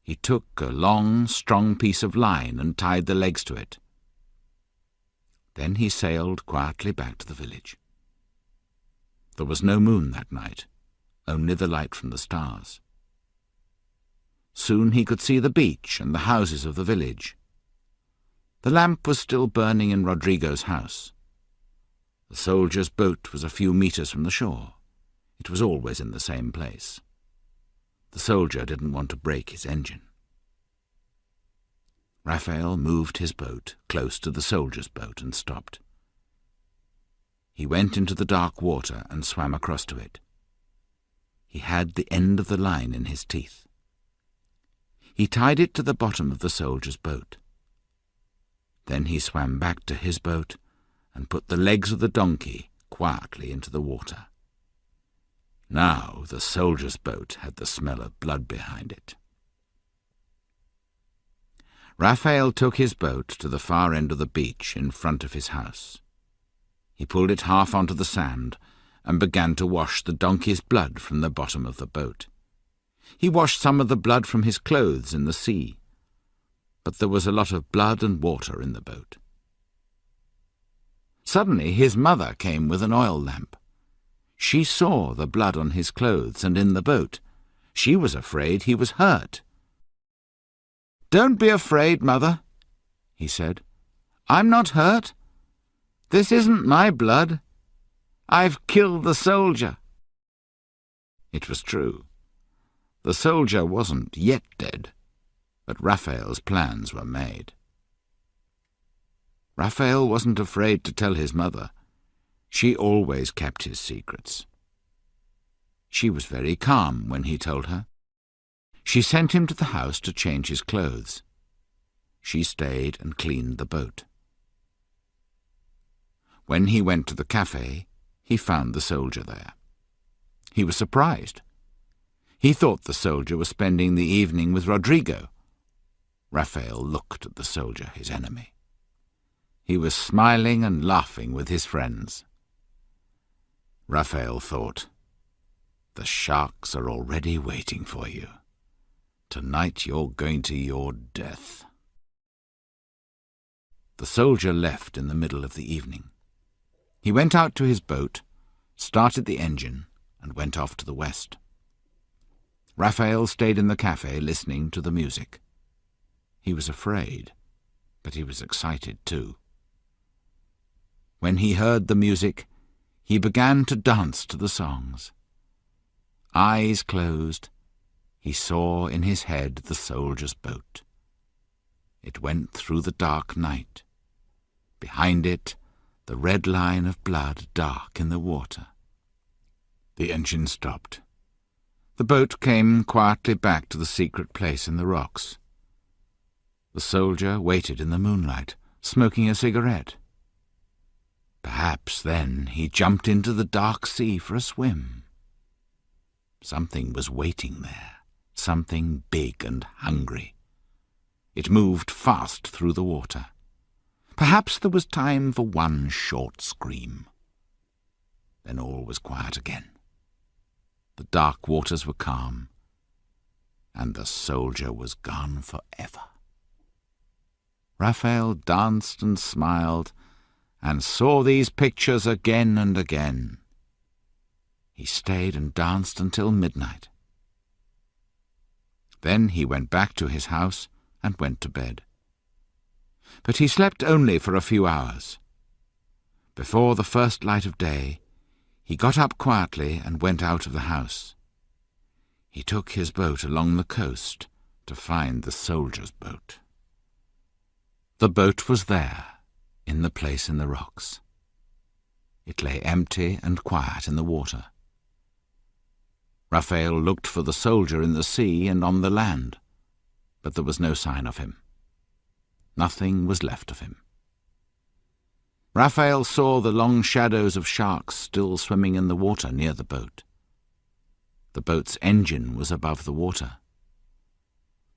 He took a long, strong piece of line and tied the legs to it. Then he sailed quietly back to the village. There was no moon that night, only the light from the stars. Soon he could see the beach and the houses of the village. The lamp was still burning in Rodrigo's house. The soldier's boat was a few meters from the shore. It was always in the same place. The soldier didn't want to break his engine. Raphael moved his boat close to the soldier's boat and stopped. He went into the dark water and swam across to it. He had the end of the line in his teeth. He tied it to the bottom of the soldier's boat. Then he swam back to his boat and put the legs of the donkey quietly into the water. Now the soldier's boat had the smell of blood behind it. Raphael took his boat to the far end of the beach in front of his house. He pulled it half onto the sand and began to wash the donkey's blood from the bottom of the boat. He washed some of the blood from his clothes in the sea, but there was a lot of blood and water in the boat. Suddenly his mother came with an oil lamp. She saw the blood on his clothes and in the boat. She was afraid he was hurt. "Don't be afraid, Mother," he said. "I'm not hurt. This isn't my blood. I've killed the soldier." It was true. The soldier wasn't yet dead, but Raphael's plans were made. Raphael wasn't afraid to tell his mother. She always kept his secrets. She was very calm when he told her. She sent him to the house to change his clothes. She stayed and cleaned the boat. When he went to the cafe, he found the soldier there. He was surprised. He thought the soldier was spending the evening with Rodrigo. Raphael looked at the soldier, his enemy. He was smiling and laughing with his friends. Raphael thought, "The sharks are already waiting for you. Tonight you're going to your death." The soldier left in the middle of the evening. He went out to his boat, started the engine, and went off to the west. Raphael stayed in the cafe listening to the music. He was afraid, but he was excited too. When he heard the music, he began to dance to the songs. Eyes closed, he saw in his head the soldier's boat. It went through the dark night. Behind it, the red line of blood dark in the water. The engine stopped. The boat came quietly back to the secret place in the rocks. The soldier waited in the moonlight, smoking a cigarette. Perhaps then he jumped into the dark sea for a swim. Something was waiting there, something big and hungry. It moved fast through the water. Perhaps there was time for one short scream. Then all was quiet again. The dark waters were calm, and the soldier was gone forever. Raphael danced and smiled, and saw these pictures again and again. He stayed and danced until midnight. Then he went back to his house and went to bed. But he slept only for a few hours. Before the first light of day, he got up quietly and went out of the house. He took his boat along the coast to find the soldier's boat. The boat was there, in the place in the rocks. It lay empty and quiet in the water. Raphael looked for the soldier in the sea and on the land, but there was no sign of him. Nothing was left of him. Raphael saw the long shadows of sharks still swimming in the water near the boat. The boat's engine was above the water.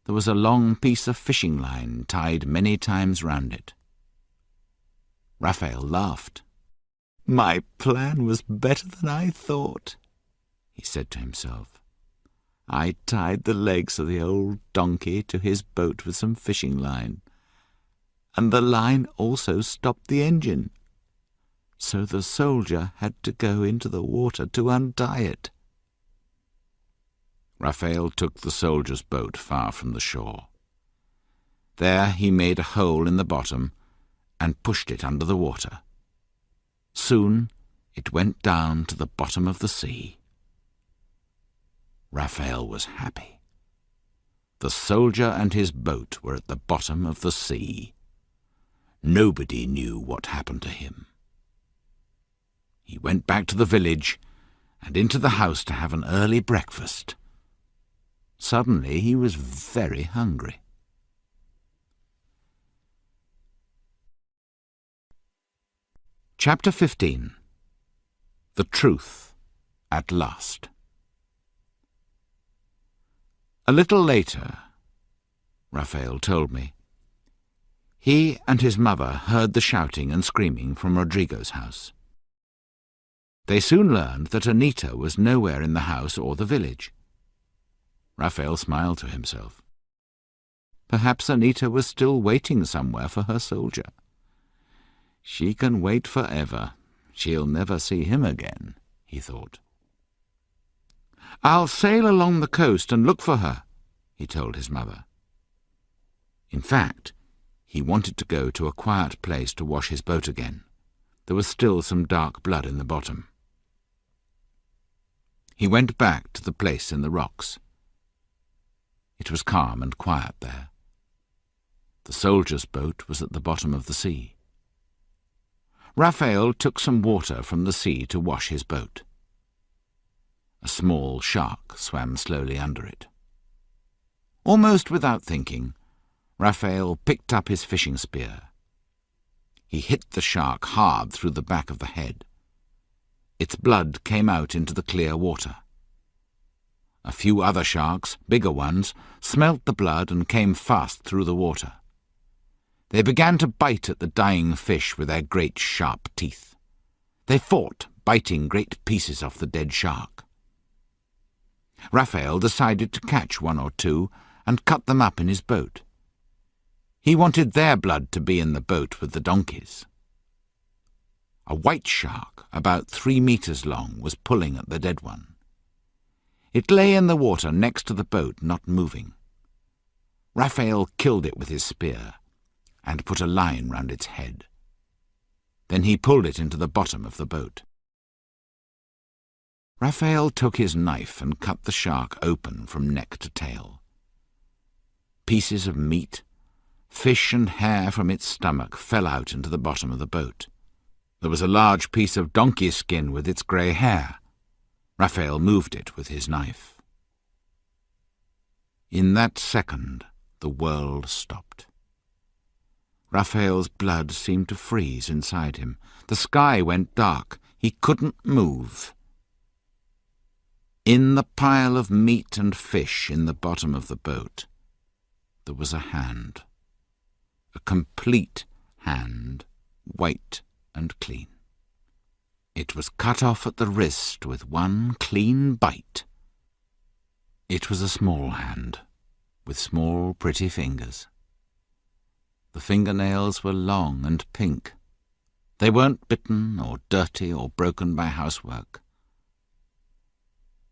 There was a long piece of fishing line tied many times round it. Raphael laughed. "My plan was better than I thought," he said to himself. "I tied the legs of the old donkey to his boat with some fishing line, and the line also stopped the engine. So the soldier had to go into the water to untie it." Raphael took the soldier's boat far from the shore. There he made a hole in the bottom and pushed it under the water. Soon it went down to the bottom of the sea. Raphael was happy. The soldier and his boat were at the bottom of the sea. Nobody knew what happened to him. He went back to the village and into the house to have an early breakfast. Suddenly he was very hungry. Chapter 15. The Truth at Last. A little later, Raphael told me, he and his mother heard the shouting and screaming from Rodrigo's house. They soon learned that Anita was nowhere in the house or the village. Raphael smiled to himself. Perhaps Anita was still waiting somewhere for her soldier. She can wait forever. She'll never see him again, he thought. I'll sail along the coast and look for her, he told his mother. In fact, he wanted to go to a quiet place to wash his boat again. There was still some dark blood in the bottom. He went back to the place in the rocks. It was calm and quiet there. The soldier's boat was at the bottom of the sea. Raphael took some water from the sea to wash his boat. A small shark swam slowly under it. Almost without thinking, Raphael picked up his fishing spear. He hit the shark hard through the back of the head. Its blood came out into the clear water. A few other sharks, bigger ones, smelt the blood and came fast through the water. They began to bite at the dying fish with their great sharp teeth. They fought, biting great pieces off the dead shark. Raphael decided to catch one or two and cut them up in his boat. He wanted their blood to be in the boat with the donkeys. A white shark, about 3 meters long, was pulling at the dead one. It lay in the water next to the boat, not moving. Raphael killed it with his spear and put a line round its head. Then he pulled it into the bottom of the boat. Raphael took his knife and cut the shark open from neck to tail. Pieces of meat, fish and hair from its stomach fell out into the bottom of the boat. There was a large piece of donkey skin with its grey hair. Raphael moved it with his knife. In that second, the world stopped. Raphael's blood seemed to freeze inside him. The sky went dark. He couldn't move. In the pile of meat and fish in the bottom of the boat, there was a hand. A complete hand, white and clean. It was cut off at the wrist with one clean bite. It was a small hand, with small pretty fingers. The fingernails were long and pink. They weren't bitten or dirty or broken by housework.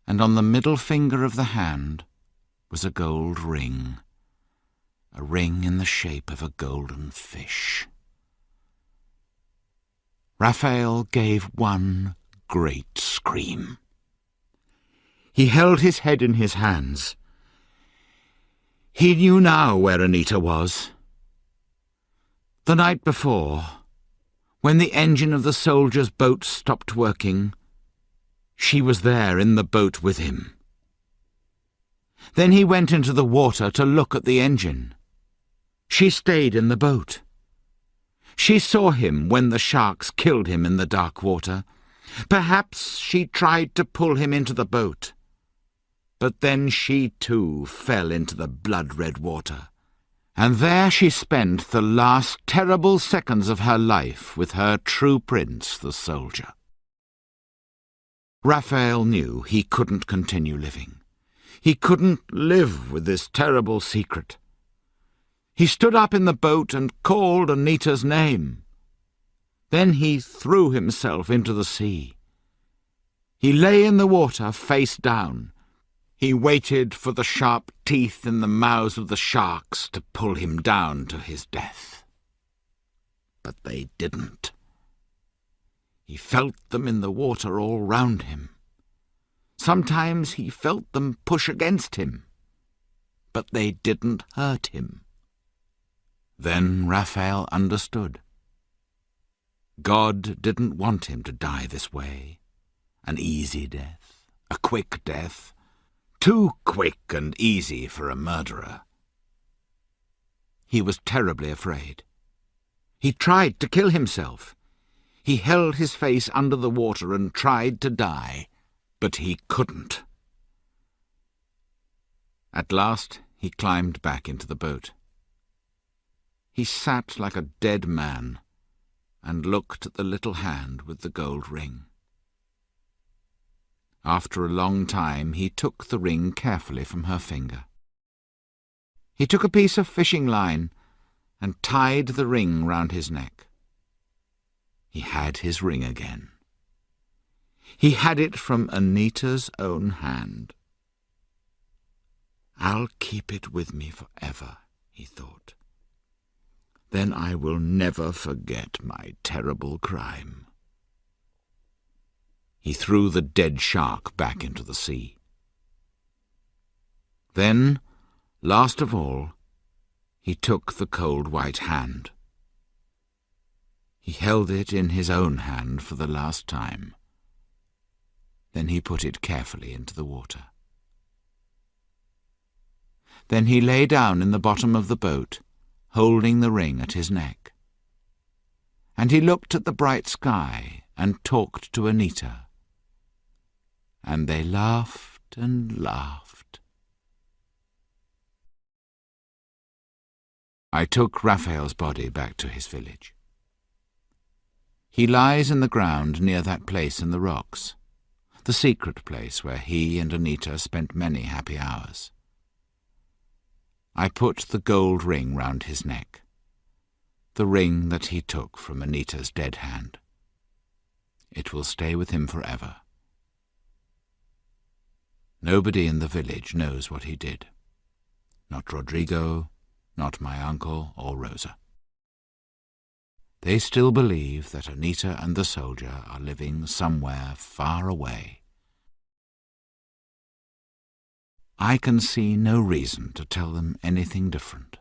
And on the middle finger of the hand was a gold ring, a ring in the shape of a golden fish. Raphael gave one great scream. He held his head in his hands. He knew now where Anita was. The night before, when the engine of the soldier's boat stopped working, she was there in the boat with him. Then he went into the water to look at the engine. She stayed in the boat. She saw him when the sharks killed him in the dark water. Perhaps she tried to pull him into the boat. But then she too fell into the blood-red water. And there she spent the last terrible seconds of her life with her true prince, the soldier. Raphael knew he couldn't continue living. He couldn't live with this terrible secret. He stood up in the boat and called Anita's name. Then he threw himself into the sea. He lay in the water face down. He waited for the sharp teeth in the mouths of the sharks to pull him down to his death. But they didn't. He felt them in the water all round him. Sometimes he felt them push against him, but they didn't hurt him. Then Raphael understood. God didn't want him to die this way. An easy death, a quick death, too quick and easy for a murderer. He was terribly afraid. He tried to kill himself. He held his face under the water and tried to die, but he couldn't. At last he climbed back into the boat. He sat like a dead man and looked at the little hand with the gold ring. After a long time he took the ring carefully from her finger. He took a piece of fishing line and tied the ring round his neck. He had his ring again. He had it from Anita's own hand. "I'll keep it with me forever," he thought. "Then I will never forget my terrible crime." He threw the dead shark back into the sea. Then, last of all, he took the cold white hand. He held it in his own hand for the last time. Then he put it carefully into the water. Then he lay down in the bottom of the boat, holding the ring at his neck. And he looked at the bright sky and talked to Anita. And they laughed and laughed. I took Raphael's body back to his village. He lies in the ground near that place in the rocks, the secret place where he and Anita spent many happy hours. I put the gold ring round his neck, the ring that he took from Anita's dead hand. It will stay with him forever. Nobody in the village knows what he did. Not Rodrigo, not my uncle or Rosa. They still believe that Anita and the soldier are living somewhere far away. I can see no reason to tell them anything different.